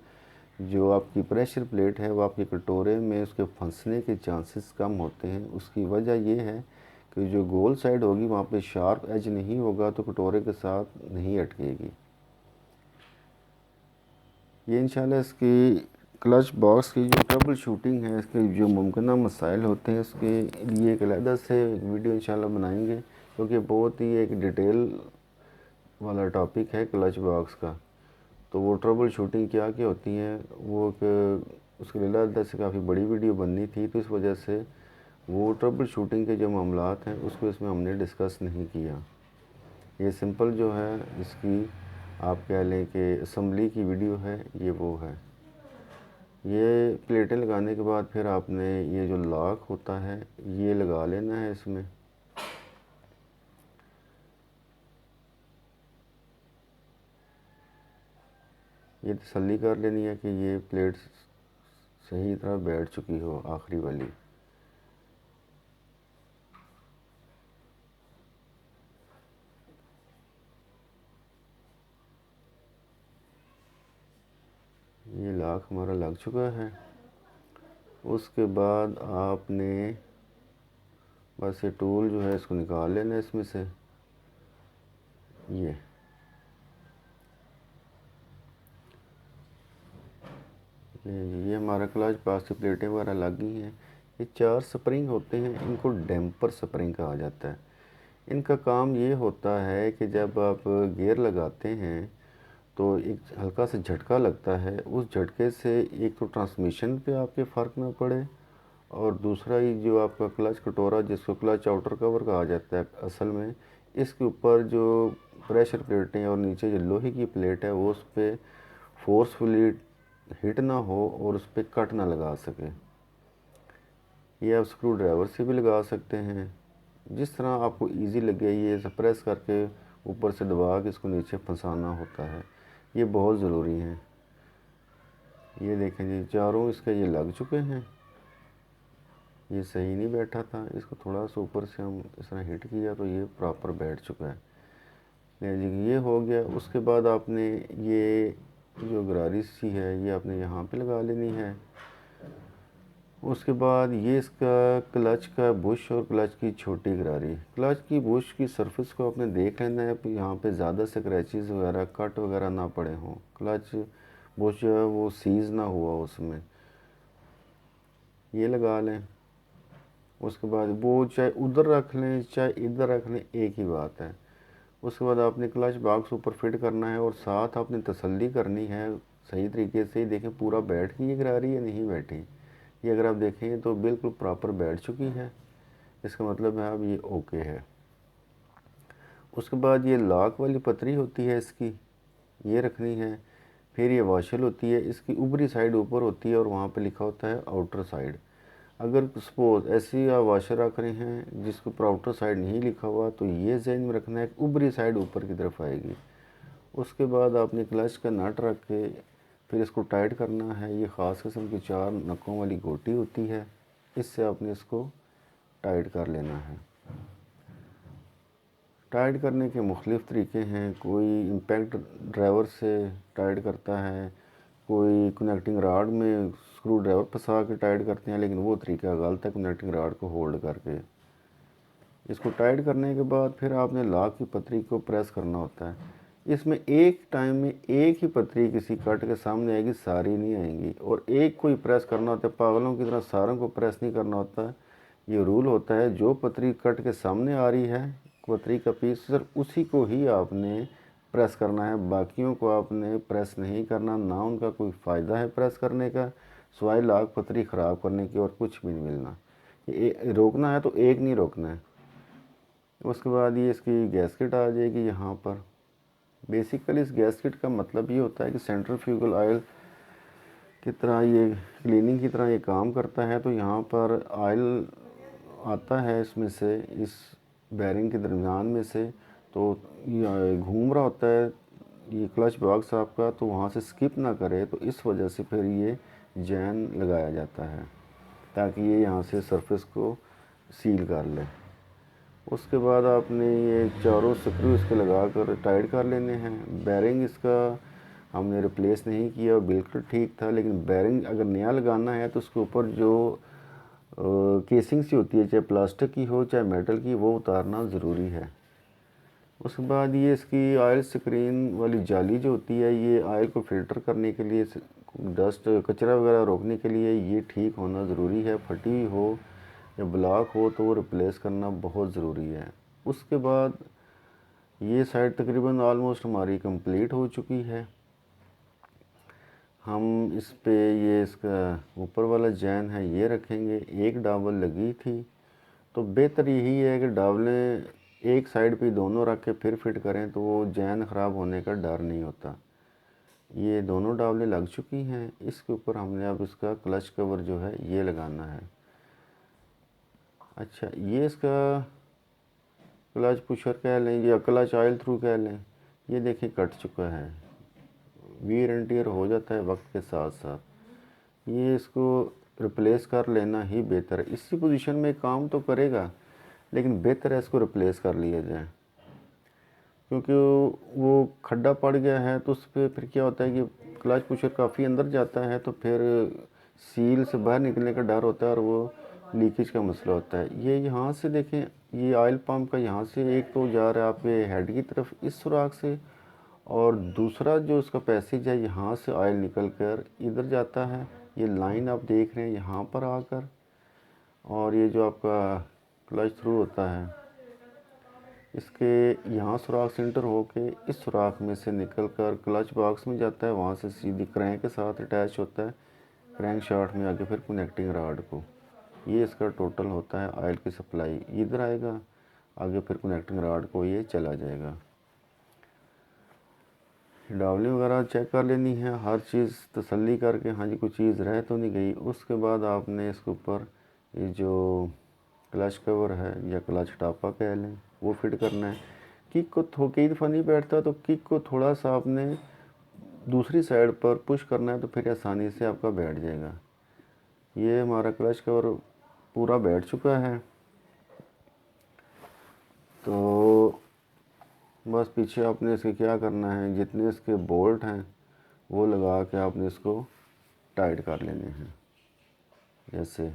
जो आपकी प्रेशर प्लेट है वो आपके कटोरे में उसके फंसने के चांसेस कम होते हैं। उसकी वजह ये है कि जो गोल साइड होगी वहाँ पे शार्प एज नहीं होगा तो कटोरे के साथ नहीं अटकेगी। ये इंशाल्लाह इसकी क्लच बॉक्स की जो ट्रबल शूटिंग है, इसके जो मुमकिन मसाइल होते हैं उसके लिए एक अलग से वीडियो इंशाल्लाह बनाएंगे, क्योंकि बहुत ही एक डिटेल वाला टॉपिक है क्लच बॉक्स का। तो वो ट्रबल शूटिंग क्या क्या होती हैं वो उसके लिए अलग से काफ़ी बड़ी वीडियो बननी थी, तो इस वजह से वो ट्रबल शूटिंग के जो मामलात हैं उसको इसमें हमने डिस्कस नहीं किया। ये सिंपल जो है इसकी आप कह लें कि असम्बली की वीडियो है, ये वो है। ये प्लेटें लगाने के बाद फिर आपने ये जो लॉक होता है ये लगा लेना है इसमें। ये तसल्ली कर लेनी है कि ये प्लेट सही तरह बैठ चुकी हो आखिरी वाली। ये लॉक हमारा लग चुका है। उसके बाद आपने बस ये टूल जो है इसको निकाल लेना है इसमें से। ये हमारा क्लच बॉक्स की प्लेटें वगैरह लगी हैं। ये 4 स्प्रिंग होते हैं, इनको डैम्पर स्प्रिंग कहा जाता है। इनका काम ये होता है कि जब आप गियर लगाते हैं तो एक हल्का सा झटका लगता है। उस झटके से एक तो ट्रांसमिशन पे आपके फ़र्क ना पड़े, और दूसरा ही जो आपका क्लच कटोरा जिसको क्लच आउटर कवर कहा जाता है असल में, इसके ऊपर जो प्रेशर प्लेटें और नीचे जो लोहे की प्लेट है वो उस पर फोर्सफुली हिट ना हो और उस पर कट ना लगा सके। ये आप स्क्रू ड्राइवर से भी लगा सकते हैं, जिस तरह आपको इजी लगे। ये प्रेस करके ऊपर से दबा के इसको नीचे फंसाना होता है, ये बहुत ज़रूरी है। ये देखें जी, चारों इसके ये लग चुके हैं। ये सही नहीं बैठा था, इसको थोड़ा सा ऊपर से हम इस तरह हिट किया तो ये प्रॉपर बैठ चुका है। जी ये हो गया। उसके बाद आपने ये जो गरारी सी है ये आपने यहाँ पे लगा लेनी है। उसके बाद ये इसका क्लच का बुश और क्लच की छोटी गरारी। क्लच की बुश की सरफेस को आपने देख लेना है, यहाँ पे ज़्यादा स्क्रैचेस वगैरह कट वगैरह ना पड़े हों, क्लच बुश जो है वो सीज़ ना हुआ उसमें, ये लगा लें। उसके बाद वो चाहे उधर रख लें चाहे इधर रख लें, एक ही बात है। उसके बाद आपने क्लच बॉक्स ऊपर फिट करना है और साथ आपने तसल्ली करनी है सही तरीके से। देखें पूरा बैठ के ये गरारी या नहीं बैठी। ये अगर आप देखें तो बिल्कुल प्रॉपर बैठ चुकी है, इसका मतलब है अब ये ओके है। उसके बाद ये लॉक वाली पतरी होती है इसकी, ये रखनी है। फिर ये वाशल होती है, इसकी ऊपरी साइड ऊपर होती है और वहाँ पे लिखा होता है आउटर साइड। अगर सपोज़ ऐसी आप वाशर रख रहे हैं जिसके ऊपर आउटर साइड नहीं लिखा हुआ तो ये जहन में रखना है कि ऊपरी साइड ऊपर की तरफ आएगी। उसके बाद आपने क्लच का नट रख के फिर इसको टाइट करना है। ये ख़ास किस्म की 4 नकों वाली गोटी होती है, इससे आपने इसको टाइट कर लेना है। टाइट करने के मुख्तलिफ़ तरीके हैं। कोई इम्पैक्ट ड्राइवर से टाइट करता है, कोई कनेक्टिंग राड में स्क्रू ड्राइवर फंसा के टाइट करते हैं, लेकिन वो तरीका गलत है। कनेक्टिंग राड को होल्ड करके इसको टाइट करने के बाद फिर आपने लॉक की पतरी को प्रेस करना होता है। इसमें एक टाइम में एक ही पतरी किसी कट के सामने आएगी, सारी नहीं आएंगी, और एक को ही प्रेस करना होता है। पागलों की तरह सारों को प्रेस नहीं करना होता। ये रूल होता है, जो पतरी कट के सामने आ रही है पतरी का पीस, सिर्फ उसी को ही आपने प्रेस करना है, बाकियों को आपने प्रेस नहीं करना। ना उनका कोई फ़ायदा है प्रेस करने का, सिवाय लाख पतरी ख़राब करने की और कुछ भी नहीं मिलना। ये रोकना है तो एक नहीं रोकना है। उसके बाद ये इसकी गैस्केट आ जाएगी यहाँ पर। बेसिकली इस गैस्केट का मतलब ये होता है कि सेंट्रीफ्यूगल ऑयल की तरह ये क्लीनिंग की तरह ये काम करता है। तो यहाँ पर ऑयल आता है इसमें से, इस बैरिंग के दरमियान में से, तो ये घूम रहा होता है ये क्लच बॉक्स आपका, तो वहाँ से स्किप ना करे, तो इस वजह से फिर ये जैन लगाया जाता है ताकि ये यहाँ से सरफेस को सील कर ले। उसके बाद आपने ये चारों स्क्रू इसके लगा कर टाइट कर लेने हैं। बैरिंग इसका हमने रिप्लेस नहीं किया, बिल्कुल ठीक था, लेकिन बैरिंग अगर नया लगाना है तो उसके ऊपर जो केसिंग सी होती है, चाहे प्लास्टिक की हो चाहे मेटल की, वो उतारना ज़रूरी है। उसके बाद ये इसकी ऑयल स्क्रीन वाली जाली जो होती है, ये ऑयल को फ़िल्टर करने के लिए, डस्ट कचरा वगैरह रोकने के लिए ये ठीक होना ज़रूरी है। फटी हुई हो या ब्लॉक हो तो वो रिप्लेस करना बहुत ज़रूरी है। उसके बाद ये साइड तकरीबन ऑलमोस्ट हमारी कंप्लीट हो चुकी है। हम इस पे ये इसका ऊपर वाला जैन है ये रखेंगे। एक डावल लगी थी, तो बेहतर यही है कि डावलें एक साइड पे दोनों रख के फिर फिट करें, तो वो जैन ख़राब होने का डर नहीं होता। ये दोनों डावलें लग चुकी हैं। इसके ऊपर हमने अब इसका क्लच कवर जो है ये लगाना है। अच्छा, ये इसका क्लच पुशर कह लें या क्लच ऑयल थ्रू कह लें, ये देखिए कट चुका है। वीर एंड टियर हो जाता है वक्त के साथ साथ। ये इसको रिप्लेस कर लेना ही बेहतर है। इसी पोजीशन में काम तो करेगा, लेकिन बेहतर है इसको रिप्लेस कर लिया जाए, क्योंकि वो खड्डा पड़ गया है तो उस पर फिर क्या होता है कि क्लच पुशर काफ़ी अंदर जाता है, तो फिर सील से बाहर निकलने का डर होता है और वो लीकेज का मसला होता है। ये यहाँ से देखें, ये ऑयल पम्प का यहाँ से एक तो जा रहा है आपके हेड की तरफ इस सुराख से, और दूसरा जो इसका पैसेज है यहाँ से ऑयल निकल कर इधर जाता है। ये लाइन आप देख रहे हैं यहाँ पर आकर, और ये जो आपका क्लच थ्रू होता है इसके यहाँ सुराख सेंटर होके इस सुराख में से निकल कर क्लच बॉक्स में जाता है, वहाँ से सीधी क्रैंक के साथ अटैच होता है, क्रैंक शाफ्ट में आके फिर कनेक्टिंग रॉड को। ये इसका टोटल होता है ऑयल की सप्लाई। इधर आएगा आगे, फिर कनेक्टिंग रॉड को ये चला जाएगा। डावलिंग वगैरह चेक कर लेनी है, हर चीज़ तसल्ली करके, हाँ जी कोई चीज़ रह तो नहीं गई। उसके बाद आपने इसके ऊपर ये जो क्लच कवर है या क्लच टापा कह लें वो फिट करना है। किक को कई दफ़ा नहीं बैठता, तो किक को थोड़ा सा आपने दूसरी साइड पर पुश करना है, तो फिर आसानी से आपका बैठ जाएगा। ये हमारा क्लच कवर पूरा बैठ चुका है, तो बस पीछे आपने इसके क्या करना है, जितने इसके बोल्ट हैं वो लगा के आपने इसको टाइट कर लेने हैं। जैसे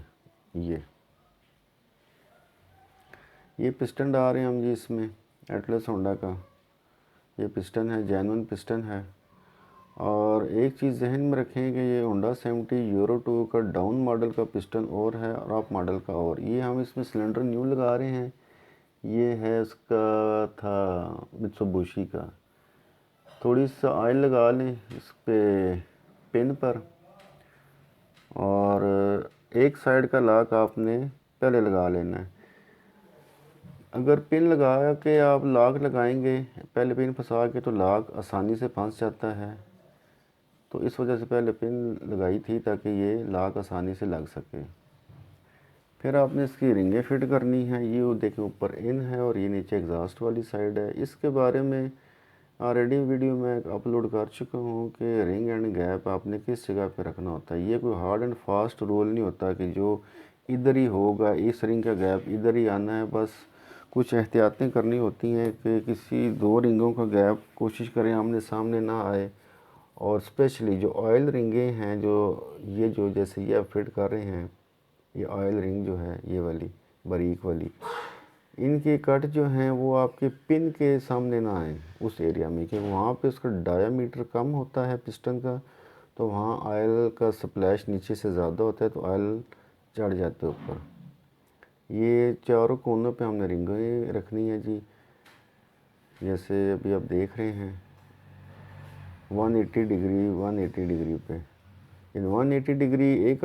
ये पिस्टन डाल रहे हैं हम जी इसमें, एटलस होंडा का ये पिस्टन है, जेन्युइन पिस्टन है। और एक चीज़ जहन में रखें कि ये होंडा 70 यूरो 2 का डाउन मॉडल का पिस्टन और है और अप मॉडल का और। ये हम इसमें सिलेंडर न्यू लगा रहे हैं, ये है इसका था मित्सुबिशी का। थोड़ी सा ऑयल लगा लें इस पे पिन पर, और एक साइड का लॉक आपने पहले लगा लेना है। अगर पिन लगा के आप लॉक लगाएंगे, पहले पिन फंसा के, तो लॉक आसानी से फंस जाता है। तो इस वजह से पहले पिन लगाई थी ताकि ये लॉक आसानी से लग सके। फिर आपने इसकी रिंगें फिट करनी है। ये देखिए ऊपर इन है और ये नीचे एग्जॉस्ट वाली साइड है। इसके बारे में ऑलरेडी वीडियो मैं अपलोड कर चुका हूँ कि रिंग एंड गैप आपने किस जगह पे रखना होता है। ये कोई हार्ड एंड फास्ट रूल नहीं होता कि जो इधर ही होगा, इस रिंग का गैप इधर ही आना है। बस कुछ एहतियातें करनी होती हैं कि किसी दो रिंगों का गैप कोशिश करें आमने सामने ना आए। और स्पेशली जो ऑयल रिंगें हैं, जो ये जो जैसे ये आप फिट कर रहे हैं, ये ऑयल रिंग जो है ये वाली बारीक वाली, इनके कट जो हैं वो आपके पिन के सामने ना आए उस एरिया में, कि वहाँ पे उसका डायामीटर कम होता है पिस्टन का, तो वहाँ ऑयल का स्प्लैश नीचे से ज़्यादा होता है, तो ऑयल चढ़ जाता है ऊपर। ये चारों कोनों पे हमने रिंगें रखनी है जी। जैसे अभी आप देख रहे हैं 180 डिग्री पे। इन 180 डिग्री एक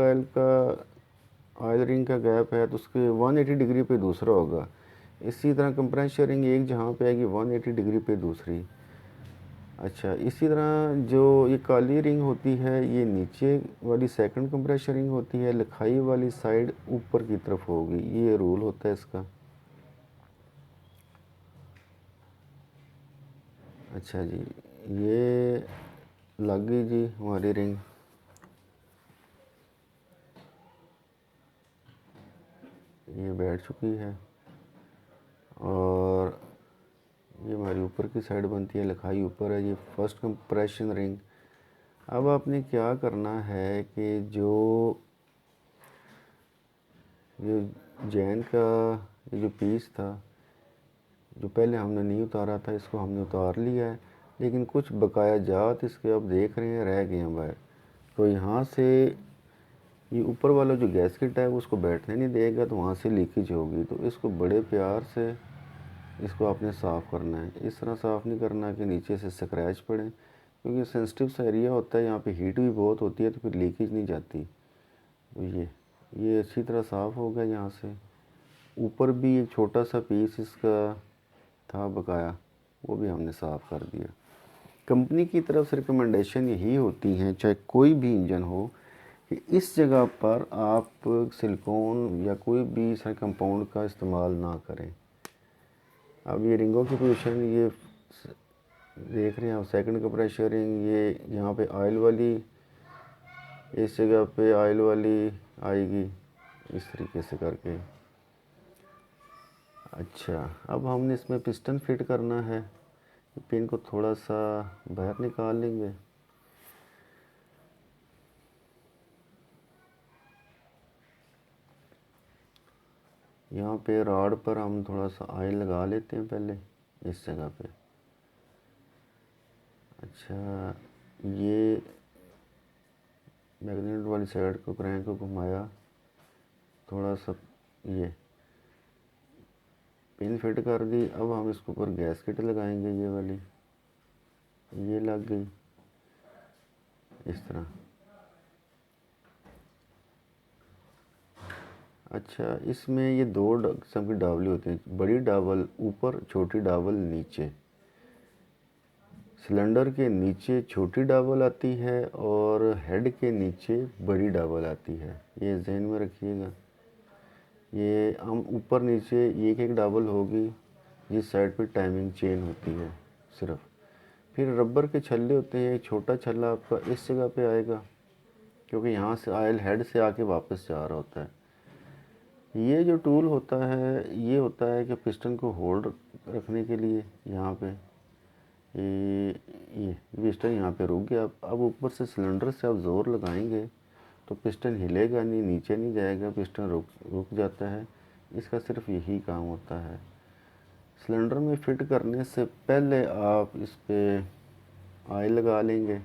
ऑयल रिंग का गैप है तो उसके 180 डिग्री पे दूसरा होगा। इसी तरह कंप्रेशर रिंग एक जहाँ पे आएगी 180 डिग्री पे दूसरी। अच्छा, इसी तरह जो ये काली रिंग होती है ये नीचे वाली सेकंड कंप्रेशर रिंग होती है, लिखाई वाली साइड ऊपर की तरफ होगी। ये रूल होता है इसका। अच्छा जी, ये लग गई जी हमारी रिंग। ये बैठ चुकी है और ये हमारी ऊपर की साइड बनती है, लिखाई ऊपर है। ये फर्स्ट कंप्रेशन रिंग। अब आपने क्या करना है कि जो जैन का ये जो पीस था, जो पहले हमने नहीं उतारा था, इसको हमने उतार लिया है, लेकिन कुछ बकाया जात इसके अब देख रहे हैं रह गए हैं बाहर। तो यहाँ से ये ऊपर वाला जो गैसकेट है उसको बैठने नहीं देगा, तो वहाँ से लीकेज होगी। तो इसको बड़े प्यार से इसको आपने साफ़ करना है। इस तरह साफ़ नहीं करना कि नीचे से स्क्रैच पड़े, क्योंकि सेंसिटिव सा एरिया होता है, यहाँ पे हीट भी बहुत होती है, तो फिर लीकेज नहीं जाती। तो ये अच्छी तरह साफ़ हो गया। यहाँ से ऊपर भी एक छोटा सा पीस इसका था बकाया, वो भी हमने साफ़ कर दिया। कंपनी की तरफ से रिकमेंडेशन यही होती हैं, चाहे कोई भी इंजन हो, कि इस जगह पर आप सिलिकॉन या कोई भी सर कंपाउंड का इस्तेमाल ना करें। अब ये रिंगों की पोजीशन ये देख रहे हैं आप, सेकंड कंप्रेशर रिंग, ये यहाँ पे ऑयल वाली, इस जगह पे ऑयल वाली आएगी इस तरीके से करके। अच्छा, अब हमने इसमें पिस्टन फिट करना है। पिन को थोड़ा सा बाहर निकाल लेंगे। यहाँ पे रॉड पर हम थोड़ा सा ऑयल लगा लेते हैं पहले इस जगह पे। अच्छा, ये मैग्नेट वाली साइड को क्रैंक को घुमाया थोड़ा सा, ये पिन फिट कर दी। अब हम इसके ऊपर गैसकेट लगाएंगे, ये वाली, ये लग गई इस तरह। अच्छा, इसमें ये दो किस्म की डावली होती हैं, बड़ी डावल ऊपर, छोटी डावल नीचे। सिलेंडर के नीचे छोटी डावल आती है और हेड के नीचे बड़ी डावल आती है, ये जहन में रखिएगा। ये हम ऊपर नीचे एक एक डावल होगी, जिस साइड पे टाइमिंग चेन होती है सिर्फ। फिर रबर के छल्ले होते हैं, एक छोटा छल्ला आपका इस जगह पे आएगा, क्योंकि यहाँ से ऑयल हेड से आके वापस जा रहा होता है। ये जो टूल होता है ये होता है कि पिस्टन को होल्ड रखने के लिए। यहाँ पे ये पिस्टन यहाँ पे रुक गया। अब ऊपर से सिलेंडर से आप ज़ोर लगाएंगे तो पिस्टन हिलेगा नहीं, नीचे नहीं जाएगा, पिस्टन रुक जाता है। इसका सिर्फ यही काम होता है। सिलेंडर में फिट करने से पहले आप इस पे ऑयल लगा लेंगे।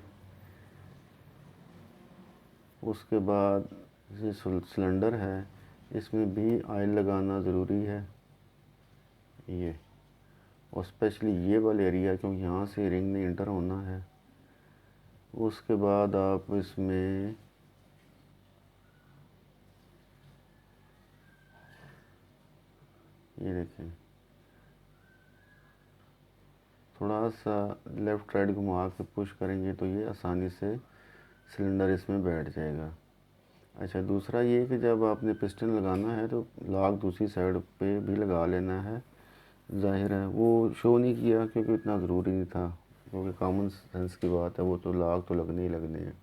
उसके बाद ये सिलेंडर है, इसमें भी ऑयल लगाना ज़रूरी है, ये, और स्पेशली ये वाला एरिया, क्योंकि यहाँ से रिंग ने इंटर होना है। उसके बाद आप इसमें ये देखें, थोड़ा सा लेफ़्ट राइट घुमा के पुश करेंगे तो ये आसानी से सिलेंडर इसमें बैठ जाएगा। अच्छा, दूसरा ये कि जब आपने पिस्टन लगाना है तो लॉक दूसरी साइड पे भी लगा लेना है। ज़ाहिर है वो शो नहीं किया क्योंकि इतना ज़रूरी नहीं था, क्योंकि कॉमन सेंस की बात है, वो तो लॉक तो लगने ही लगने हैं।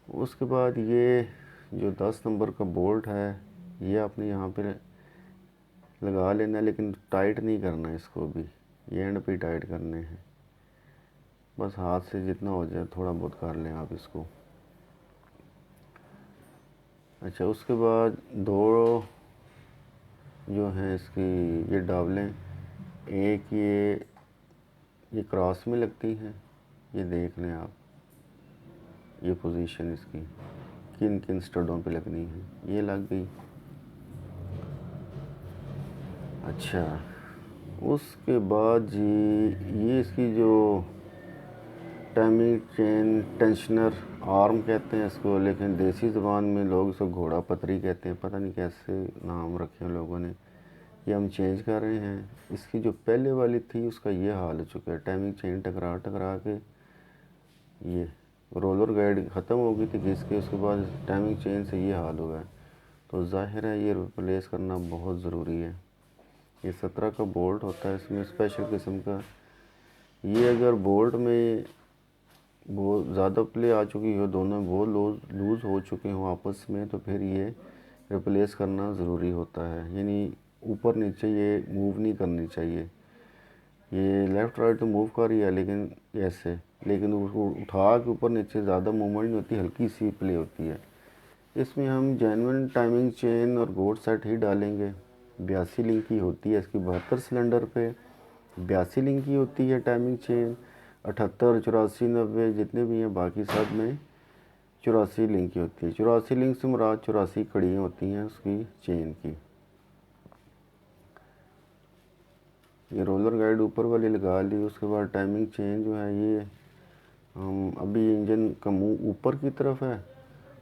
उसके बाद ये जो 10 नंबर का बोल्ट है ये आपने यहाँ पे लगा लेना है, लेकिन टाइट नहीं करना है इसको भी, ये एंड पे टाइट करने हैं। बस हाथ से जितना हो जाए थोड़ा बहुत कर लें आप इसको। अच्छा, उसके बाद दो जो हैं इसकी ये डावलें, एक ये क्रॉस में लगती हैं, ये देख लें आप, ये पोजीशन इसकी किन किन स्टडों पे लगनी है, ये लग गई। अच्छा, उसके बाद जी ये इसकी जो टाइमिंग चेन टेंशनर आर्म कहते हैं इसको, लेकिन देसी ज़ुबान में लोग इसको घोड़ा पतरी कहते हैं, पता नहीं कैसे नाम रखे हैं लोगों ने। ये हम चेंज कर रहे हैं। इसकी जो पहले वाली थी उसका ये हाल हो चुका है, टाइमिंग चेन टकरा टकरा के ये रोलर गाइड ख़त्म हो गई थी घिस के, उसके बाद टाइमिंग चेन से ये हाल हो गया। तो ज़ाहिर है ये रिप्लेस करना बहुत ज़रूरी है। ये 17 का बोल्ट होता है, इसमें स्पेशल किस्म का। ये अगर बोल्ट में बहुत ज़्यादा प्ले आ चुकी हो, दोनों बहुत लूज़ हो चुके हों आपस में, तो फिर ये रिप्लेस करना ज़रूरी होता है। यानी ऊपर नीचे ये मूव नहीं करनी चाहिए। ये लेफ़्ट राइट तो मूव कर रही है लेकिन ऐसे, लेकिन उसको उठा के ऊपर नीचे ज़्यादा मूवमेंट नहीं होती, हल्की सी प्ले होती है। इसमें हम जेन्युइन टाइमिंग चेन और गोट सेट ही डालेंगे। 82 लिंक की होती है इसकी, 72 सिलेंडर पे 82 लिंक की होती है टाइमिंग चेन। 78, 84, 90 जितने भी हैं बाकी सब में 84 लिंक की होती है। 84 लिंक से मुराद 84 कड़ियाँ होती हैं उसकी चेन की। ये रोलर गाइड ऊपर वाली लगा ली। उसके बाद टाइमिंग चेन जो है ये हम अभी इंजन का मुंह ऊपर की तरफ है,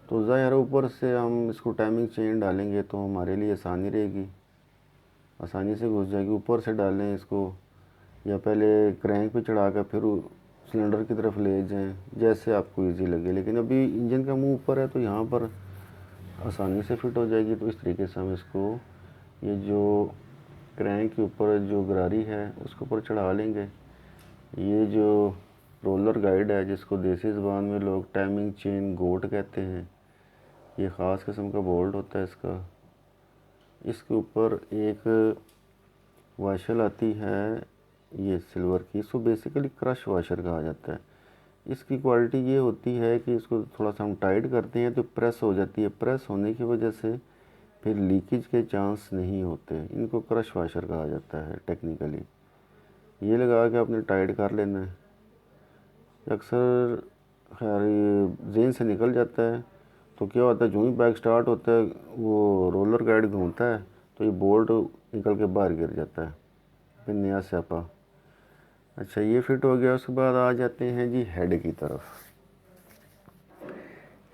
तो ज़ाहिर है ऊपर से हम इसको टाइमिंग चेन डालेंगे तो हमारे लिए आसानी रहेगी, आसानी से घुस जाएगी। ऊपर से डालें इसको या पहले क्रैंक पे चढ़ा कर फिर सिलेंडर की तरफ ले जाएं, जैसे आपको इजी लगे। लेकिन अभी इंजन का मुंह ऊपर है तो यहाँ पर आसानी से फिट हो जाएगी। तो इस तरीके से हम इसको ये जो क्रैंक के ऊपर जो गरारी है उसके ऊपर चढ़ा लेंगे। ये जो रोलर गाइड है जिसको देसी ज़बान में लोग टाइमिंग चेन गोट कहते हैं, ये ख़ास किस्म का बोल्ट होता है इसका। इसके ऊपर एक वाशर आती है ये सिल्वर की, इसको बेसिकली क्रश वाशर कहा जाता है। इसकी क्वालिटी ये होती है कि इसको थोड़ा सा हम टाइट करते हैं तो प्रेस हो जाती है। प्रेस होने की वजह से फिर लीकेज के चांस नहीं होते। इनको क्रश वाशर कहा जाता है टेक्निकली। ये लगा के आपने टाइट कर लेना है। अक्सर खैर ये जेन से निकल जाता है तो क्या होता है, जो ही बाइक स्टार्ट होता है वो रोलर गाइड घूमता है तो ये बोल्ट निकल के बाहर गिर जाता है, फिर नया स्यापा। अच्छा ये फिट हो गया। उसके बाद आ जाते हैं जी हेड की तरफ।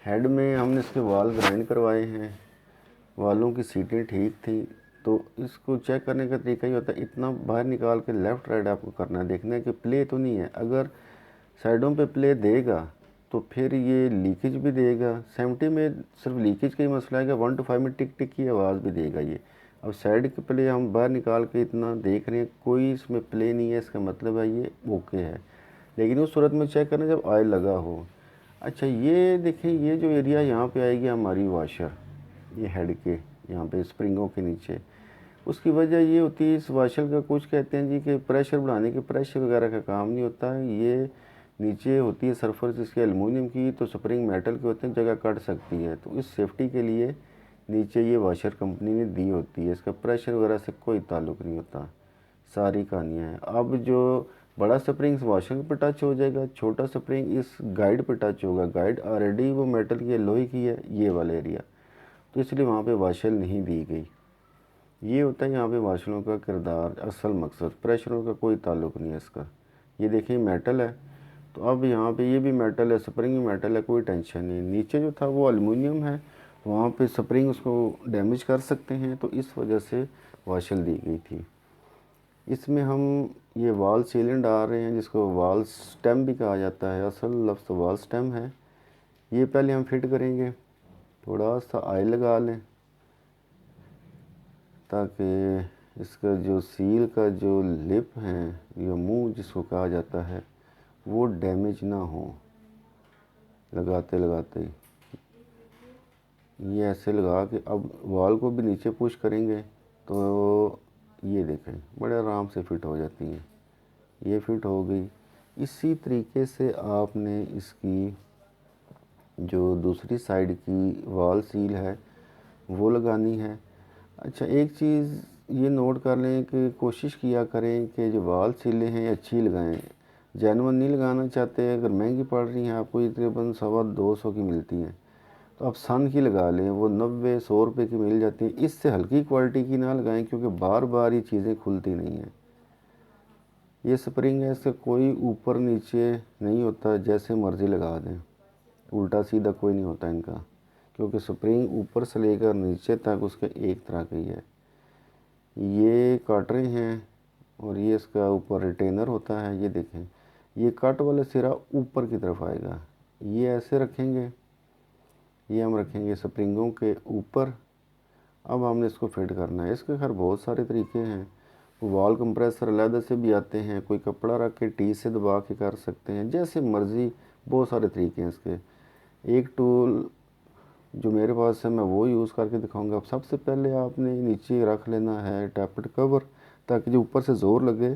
हेड में हमने इसके वाल ग्राइंड करवाए हैं, वालों की सीटें ठीक थी। तो इसको चेक करने का तरीका ही होता है, इतना बाहर निकाल के लेफ़्ट राइट आपको करना है, देखना है कि प्ले तो नहीं है। अगर साइडों पे प्ले देगा तो फिर ये लीकेज भी देगा। 70 में सिर्फ लीकेज का ही मसला है कि 1 to 5 में टिक टिक की आवाज़ भी देगा ये। अब साइड के प्ले हम बाहर निकाल के इतना देख रहे हैं, कोई इसमें प्ले नहीं है, इसका मतलब है ये ओके है। लेकिन उस सूरत में चेक करना जब ऑयल लगा हो। अच्छा ये देखें, ये जो एरिया यहाँ पे आएगी हमारी वाशर, ये हेड के यहाँ पे स्प्रिंगों के नीचे। उसकी वजह ये होती है, इस वाशर का कुछ कहते हैं जी कि प्रेशर बढ़ाने के, प्रेशर वगैरह का काम नहीं होता है। ये नीचे होती है सरफेस इसकी एलुमिनियम की, तो स्प्रिंग मेटल के होते हैं, जगह कट सकती है। तो इस सेफ्टी के लिए नीचे ये वाशर कंपनी ने दी होती है। इसका प्रेशर वगैरह से कोई ताल्लुक़ नहीं होता, सारी कहानियाँ हैं। अब जो बड़ा स्प्रिंग वाशर पे टच हो जाएगा, छोटा स्प्रिंग इस गाइड पे टच होगा। गाइड ऑलरेडी वो मेटल की है, लोहे की है, ये वाला एरिया, तो इसलिए वहाँ पे वाशर नहीं दी गई। ये होता है यहाँ पे वाशरों का किरदार, असल मकसद। प्रेशरों का कोई ताल्लुक़ नहीं है इसका। ये देखिए मेटल है, तो अब यहाँ पे ये भी मेटल है, स्प्रिंग भी मेटल है, कोई टेंशन नहीं। नीचे जो था वो एल्युमिनियम है, तो वहाँ पे स्प्रिंग उसको डैमेज कर सकते हैं, तो इस वजह से वाशर दी गई थी। इसमें हम ये वाल सीलेंट डाल रहे हैं जिसको वाल स्टेम भी कहा जाता है, असल लफ्ज़ तो वाल स्टेम है। ये पहले हम फिट करेंगे, थोड़ा सा ऑयल लगा लें ताकि इसका जो सील का जो लिप है या मुंह जिसको कहा जाता है वो डैमेज ना हो। लगाते लगाते ये ऐसे लगा के अब वाल को भी नीचे पुश करेंगे तो ये देखें बड़े आराम से फिट हो जाती हैं। ये फिट हो गई। इसी तरीके से आपने इसकी जो दूसरी साइड की वाल सील है वो लगानी है। अच्छा एक चीज़ ये नोट कर लें कि कोशिश किया करें कि जो वाल सीलें हैं अच्छी लगाएं, जेन्युइन नहीं लगाना चाहते। अगर महंगी पड़ रही हैं आपको, तकरीबन 125 की मिलती हैं, तो आप सन की लगा लें, वो 90-100 रुपये की मिल जाती है। इससे हल्की क्वालिटी की ना लगाएं क्योंकि बार बार ये चीज़ें खुलती नहीं हैं। ये स्प्रिंग है, इसका कोई ऊपर नीचे नहीं होता, जैसे मर्ज़ी लगा दें। उल्टा सीधा कोई नहीं होता इनका, क्योंकि स्प्रिंग ऊपर से लेकर नीचे तक उसके एक तरह की है। ये काट रहे हैं और ये इसका ऊपर रिटेनर होता है। ये देखें, ये कट वाला सिरा ऊपर की तरफ आएगा। ये ऐसे रखेंगे, ये हम रखेंगे स्प्रिंगों के ऊपर। अब हमने इसको फिट करना है। इसके खैर बहुत सारे तरीके हैं। वॉल कंप्रेसर अलग से भी आते हैं, कोई कपड़ा रख के टी से दबा के कर सकते हैं, जैसे मर्ज़ी। बहुत सारे तरीके हैं इसके। एक टूल जो मेरे पास है मैं वो यूज़ करके दिखाऊंगा। अब सबसे पहले आपने नीचे रख लेना है टैपेड कवर, ताकि जो ऊपर से ज़ोर लगे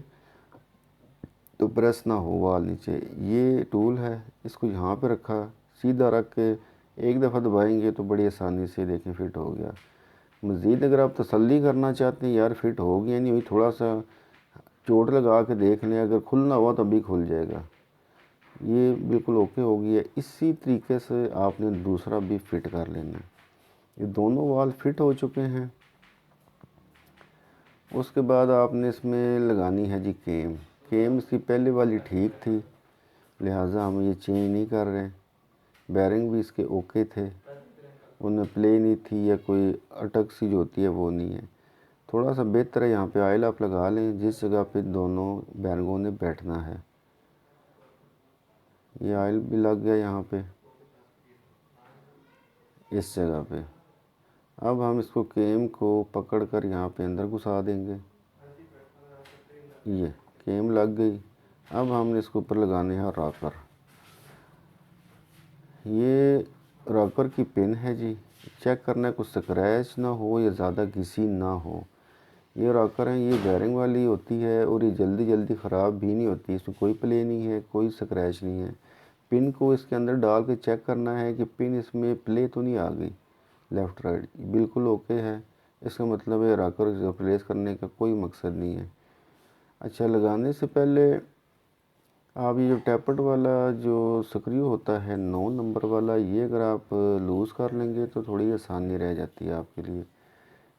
तो प्रेस ना हो वाल नीचे। ये टूल है, इसको यहाँ पे रखा, सीधा रख के एक दफ़ा दबाएंगे तो बड़ी आसानी से देखें फिट हो गया। मज़ीद अगर आप तसल्ली करना चाहते हैं यार फिट हो गया नहीं हुई, थोड़ा सा चोट लगा के देख लें, अगर खुलना हुआ तो भी खुल जाएगा। ये बिल्कुल ओके हो गई है। इसी तरीके से आपने दूसरा भी फिट कर लेना है। ये दोनों वाल फिट हो चुके हैं। उसके बाद आपने इसमें लगानी है जी केम। केम इसकी पहले वाली ठीक थी, लिहाजा हम ये चेंज नहीं कर रहे। बैरिंग भी इसके ओके थे, उनमें प्ले नहीं थी या कोई अटक सी जो होती है वो नहीं है। थोड़ा सा बेहतर है, यहाँ पे ऑयल आप लगा लें जिस जगह पे दोनों बैरिंगों ने बैठना है। ये ऑयल भी लग गया यहाँ पे, इस जगह पे। अब हम इसको केम को पकड़ कर यहाँ पे अंदर घुसा देंगे। ये केम लग गई। अब हमने इसके ऊपर लगाने हैं रॉकर। ये रॉकर की पिन है जी। चेक करना है कुछ स्क्रैच ना हो या ज़्यादा घिसी ना हो। ये रॉकर है, ये बेरिंग वाली होती है और ये जल्दी जल्दी ख़राब भी नहीं होती। इसमें कोई प्ले नहीं है, कोई स्क्रैच नहीं है। पिन को इसके अंदर डाल के चेक करना है कि पिन इसमें प्ले तो नहीं आ गई लेफ़्ट राइट। बिल्कुल ओके है, इसका मतलब है रॉकर रिप्लेस करने का कोई मकसद नहीं है। अच्छा, लगाने से पहले आप ये जो टैपेड वाला जो स्क्रू होता है 9 नंबर वाला, ये अगर आप लूज़ कर लेंगे तो थोड़ी आसानी रह जाती है आपके लिए।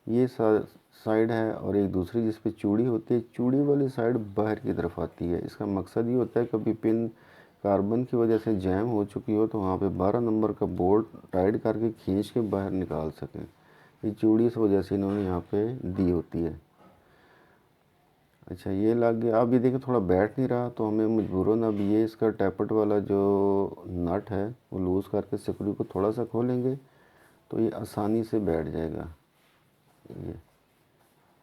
ये साइड है और एक दूसरी जिस पे चूड़ी होती है, चूड़ी वाली साइड बाहर की तरफ आती है। इसका मकसद ये होता है कभी पिन कार्बन की वजह से जैम हो चुकी हो तो वहाँ पे 12 नंबर का बोल्ट टाइट करके खींच के बाहर निकाल सकें। ये चूड़ी इस वजह से इन्होंने यहाँ पे दी होती है। अच्छा, ये लग गया। अब ये देखिए थोड़ा बैठ नहीं रहा तो हमें मजबूरन अब ये इसका टैपेड वाला जो नट है वो लूज़ करके स्क्रू को थोड़ा सा खोलेंगे तो ये आसानी से बैठ जाएगा।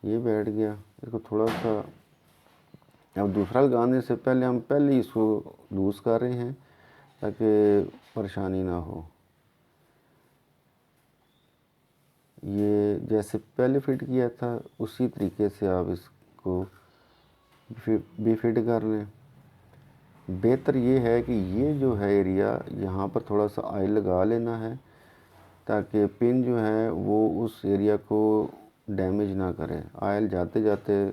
ये बैठ गया। इसको थोड़ा सा अब दूसरा लगाने से पहले हम पहले इसको लूज़ कर रहे हैं ताकि परेशानी ना हो। ये जैसे पहले फिट किया था उसी तरीके से आप इसको भी फिट कर लें। बेहतर ये है कि ये जो है एरिया यहाँ पर थोड़ा सा ऑयल लगा लेना है ताकि पिन जो है वो उस एरिया को डैमेज ना करे। ऑयल जाते जाते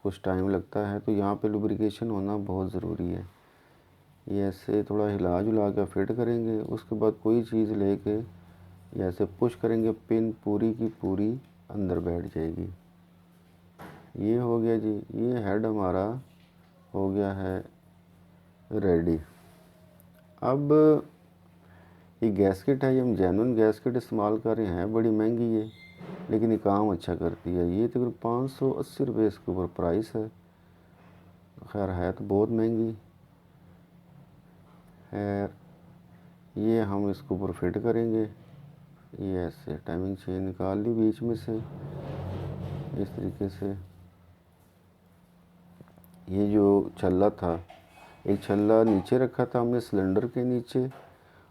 कुछ टाइम लगता है तो यहाँ पे लुब्रिकेशन होना बहुत ज़रूरी है। ये ऐसे थोड़ा हिला जुला कर फिट करेंगे। उसके बाद कोई चीज़ लेके ऐसे पुश करेंगे, पिन पूरी की पूरी अंदर बैठ जाएगी। ये हो गया जी। ये हेड हमारा हो गया है रेडी। अब ये गैस्केट है, ये हम जेन्युइन गैस्केट इस्तेमाल कर रहे हैं। बड़ी महंगी है लेकिन ये काम अच्छा करती है। ये तकरीबन 580 रुपये इसके ऊपर प्राइस है। खैर है तो बहुत महंगी। खैर ये हम इसके ऊपर फिट करेंगे। ये ऐसे टाइमिंग चेन निकाल ली बीच में से इस तरीके से। ये जो छल्ला था, एक छल्ला नीचे रखा था हमने सिलेंडर के नीचे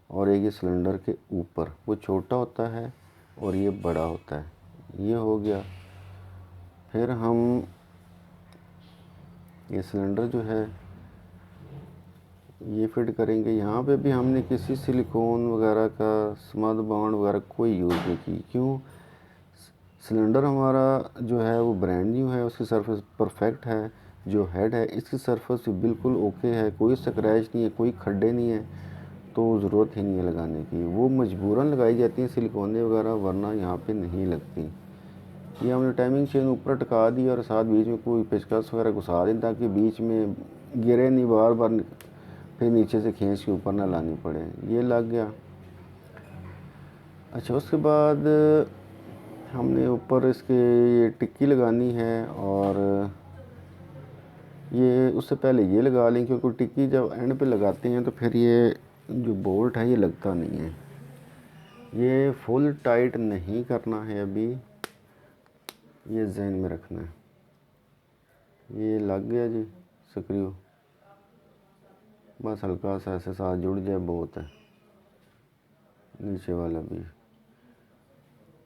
और एक ये सिलेंडर के ऊपर। वो छोटा होता है और ये बड़ा होता है। ये हो गया। फिर हम ये सिलेंडर जो है ये फिट करेंगे। यहाँ पे भी हमने किसी सिलिकॉन वगैरह का स्मद बाउंड वगैरह कोई यूज़ नहीं की। क्यों? सिलेंडर हमारा जो है वो ब्रांड न्यू है, उसकी सरफेस परफेक्ट है। जो हेड है इसकी सरफेस बिल्कुल ओके है, कोई स्क्रैच नहीं है, कोई खड्डे नहीं है, तो ज़रूरत ही नहीं है लगाने की। वो मजबूरन लगाई जाती हैं सिलिकॉने वगैरह, वरना यहाँ पे नहीं लगती। ये हमने टाइमिंग चेन ऊपर टिका दी और साथ बीच में कोई पेचकस वगैरह घुसा दें ताकि बीच में गिरे नहीं, बार बार फिर नीचे से खींच के ऊपर ना लानी पड़े। ये लग गया। अच्छा, उसके बाद हमने ऊपर इसके ये टिक्की लगानी है, और ये उससे पहले ये लगा लें, क्योंकि टिक्की जब एंड पे लगाते हैं तो फिर ये जो बोल्ट है ये लगता नहीं है। ये फुल टाइट नहीं करना है अभी, ये जहन में रखना है। ये लग गया जी स्क्रू, बस हल्का सा ऐसे साथ जुड़ जाए बहुत है, नीचे वाला भी।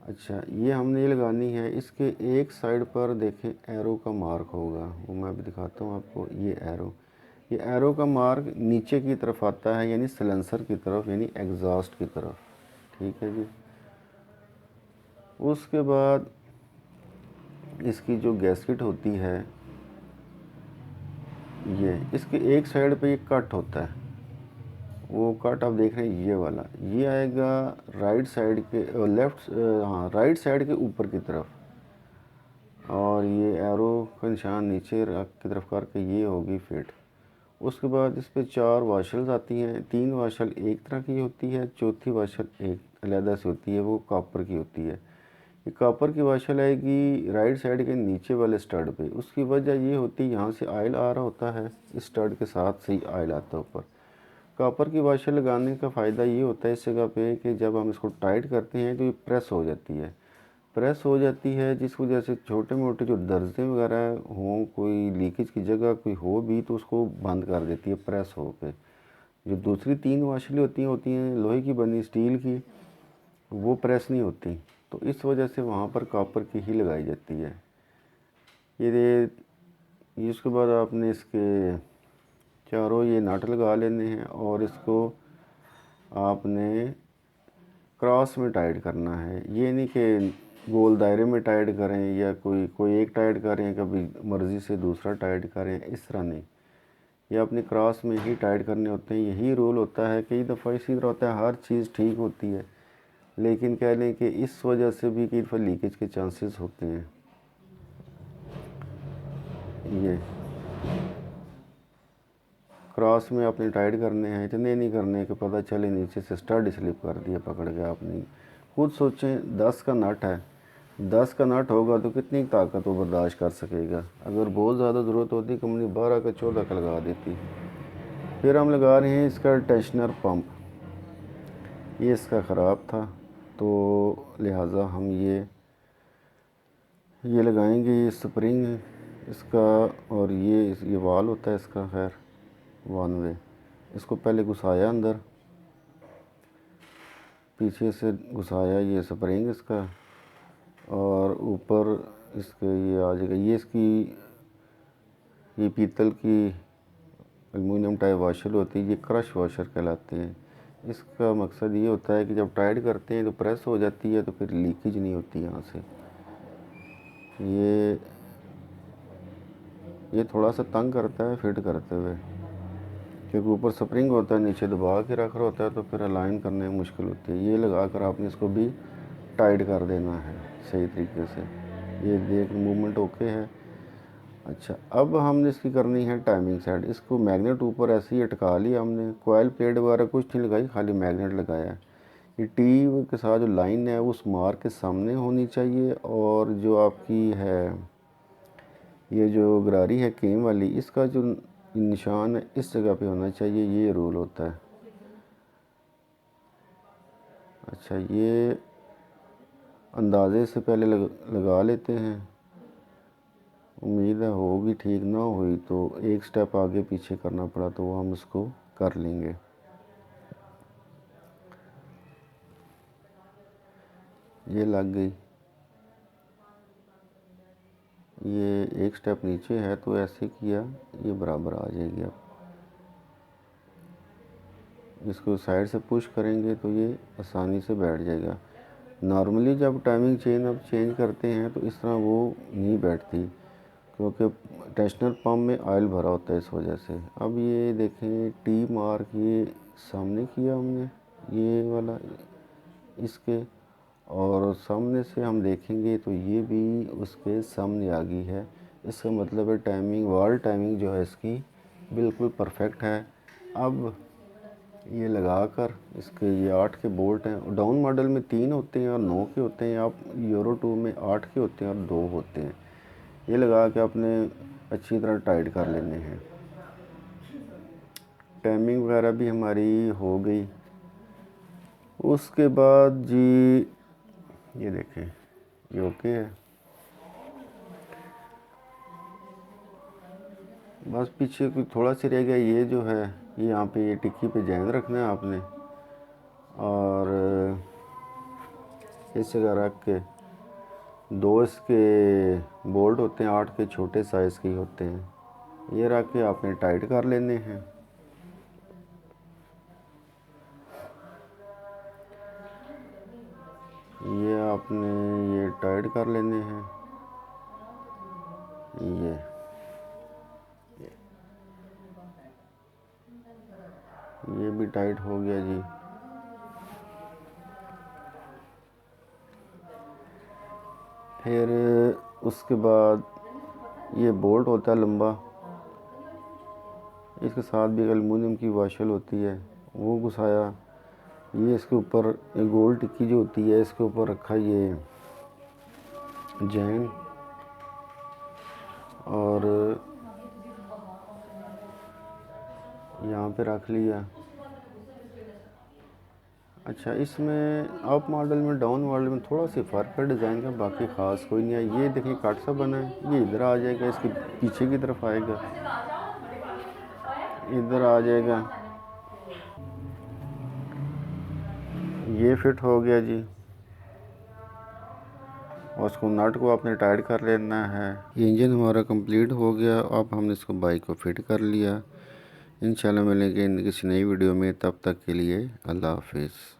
अच्छा, ये हमने ये लगानी है, इसके एक साइड पर देखें एरो का मार्क होगा, वो मैं भी दिखाता हूँ आपको। ये एरो का मार्क नीचे की तरफ आता है, यानी सिलेंसर की तरफ, यानी एग्जॉस्ट की तरफ। ठीक है जी। उसके बाद इसकी जो गैस्केट होती है, ये इसके एक साइड पे ये कट होता है, वो कट आप देख रहे हैं ये वाला, ये आएगा राइट साइड के लेफ्ट, हाँ राइट साइड के ऊपर की तरफ, और ये एरो का निशान नीचे की तरफ करके ये होगी फिट। उसके बाद इस पे 4 वाशल्स आती हैं, 3 वाशल एक तरह की होती है, चौथी वाशल एक अलहदा से होती है, वो कॉपर की होती है। ये कॉपर की वाशल आएगी राइट साइड के नीचे वाले स्टड पे। उसकी वजह ये होती है, यहाँ से ऑयल आ रहा होता है, इस स्टड के साथ से ही ऑयल आता है ऊपर। कॉपर की वाशल लगाने का फ़ायदा ये होता है इस जगह पे कि जब हम इसको टाइट करते हैं तो ये प्रेस हो जाती है, जिस वजह से छोटे मोटे जो दर्जे वगैरह हों, कोई लीकेज की जगह कोई हो भी, तो उसको बंद कर देती है प्रेस हो के। जो दूसरी 3 वाशलें होती हैं लोहे की बनी, स्टील की, वो प्रेस नहीं होती, तो इस वजह से वहाँ पर कॉपर की ही लगाई जाती है। ये उसके बाद आपने इसके चारों ये नट लगा लेने हैं, और इसको आपने क्रॉस में टाइट करना है। ये नहीं कि गोल दायरे में टाइट करें, या कोई एक टाइट करें, कभी मर्ज़ी से दूसरा टाइट करें, इस तरह नहीं। ये अपनी क्रॉस में ही टाइट करने होते हैं। यही रूल होता है। कई दफ़ा इसी तरह होता है, हर चीज़ ठीक होती है, लेकिन कह लें कि इस वजह से भी कई दफ़ा लीकेज के चांसेस होते हैं। ये क्रॉस में आपने टाइट करने हैं, इतने नहीं करने कि पता चले नीचे से स्टड स्लिप कर दिया पकड़ के आपने। खुद सोचें, 10 का नट है, 10 का नट होगा तो कितनी ताकत वो बर्दाश्त कर सकेगा। अगर बहुत ज़्यादा ज़रूरत होती कंपनी 12 का 14 का लगा देती। फिर हम लगा रहे हैं इसका टेंशनर पंप। ये इसका ख़राब था, तो लिहाजा हम ये लगाएंगे। ये स्प्रिंग इसका, और ये वाल होता है इसका, खैर वन वे। इसको पहले घुसाया अंदर, पीछे से घुसाया ये स्प्रिंग इसका, और ऊपर इसके ये आ जाएगा। ये पीतल की एल्युमिनियम टाइप वाशर होती है, ये क्रश वाशर कहलाते हैं। इसका मकसद ये होता है कि जब टाइट करते हैं तो प्रेस हो जाती है, तो फिर लीकेज नहीं होती यहाँ से। ये थोड़ा सा तंग करता है फिट करते हुए, क्योंकि ऊपर स्प्रिंग होता है, नीचे दबा के रख रहा होता है, तो फिर अलाइन करने में मुश्किल होती है। ये लगा कर आपने इसको भी टाइट कर देना है सही तरीके से। ये देख मूवमेंट ओके है। अच्छा, अब हमने इसकी करनी है टाइमिंग सेट। इसको मैग्नेट ऊपर ऐसे ही अटका लिया हमने, कॉयल प्लेट वगैरह कुछ नहीं लगाई, खाली मैग्नेट लगाया। ये टी के साथ जो लाइन है उस मार्क के सामने होनी चाहिए, और जो आपकी है ये जो गरारी है केम वाली, इसका जो निशान है इस जगह पे होना चाहिए। ये रूल होता है। अच्छा, ये अंदाजे से पहले लगा लेते हैं। उम्मीद है होगी, ठीक ना हुई तो एक स्टेप आगे पीछे करना पड़ा तो वो हम इसको कर लेंगे। ये लग गई। ये एक स्टेप नीचे है तो ऐसे किया, ये बराबर आ जाएगी। अब इसको साइड से पुश करेंगे तो ये आसानी से बैठ जाएगा। नॉर्मली जब टाइमिंग चेन अब चेंज करते हैं तो इस तरह वो नहीं बैठती, क्योंकि टेंशनर पंप में ऑयल भरा होता है इस वजह से। अब ये देखें टी मार्क ये सामने किया हमने, ये वाला इसके, और सामने से हम देखेंगे तो ये भी उसके सामने आ गई है। इसका मतलब है टाइमिंग, वॉल टाइमिंग जो है इसकी बिल्कुल परफेक्ट है। अब ये लगाकर इसके ये 8 के बोल्ट हैं। डाउन मॉडल में 3 होते हैं और 9 के होते हैं। आप यूरो 2 में 8 के होते हैं और 2 होते हैं। ये लगा के आपने अच्छी तरह टाइट कर लेने हैं। टाइमिंग वगैरह भी हमारी हो गई। उसके बाद जी ये देखें, ये ओके है। बस पीछे कोई थोड़ा सी रह गया, ये जो है ये यहाँ पे ये टिक्की पे जैन रखना है आपने, और इस जगह रख के 2 इसके बोल्ट होते हैं 8 के, छोटे साइज़ के होते हैं। ये रख के आपने टाइट कर लेने हैं। ये आपने ये टाइट कर लेने हैं। ये भी टाइट हो गया जी। फिर उसके बाद ये बोल्ट होता है लंबा, इसके साथ भी एलुमिनियम की वाशल होती है, वो घुसाया। ये इसके ऊपर ये गोल टिक्की जो होती है इसके ऊपर रखा ये जैन, और यहाँ पे रख लिया। अच्छा, इसमें अप मॉडल में डाउन मॉडल में थोड़ा सी फ़र्क है डिज़ाइन का, बाकी ख़ास कोई नहीं है। ये देखिए कट सा बना है, ये इधर आ जाएगा, इसके पीछे की तरफ आएगा, इधर आ जाएगा। ये फिट हो गया जी। और उसको नट को आपने टाइट कर लेना है। ये इंजन हमारा कंप्लीट हो गया। अब हमने इसको बाइक को फिट कर लिया। इंशाल्लाह मिलेंगे किसी नई वीडियो में, तब तक के लिए अल्लाह हाफिज़।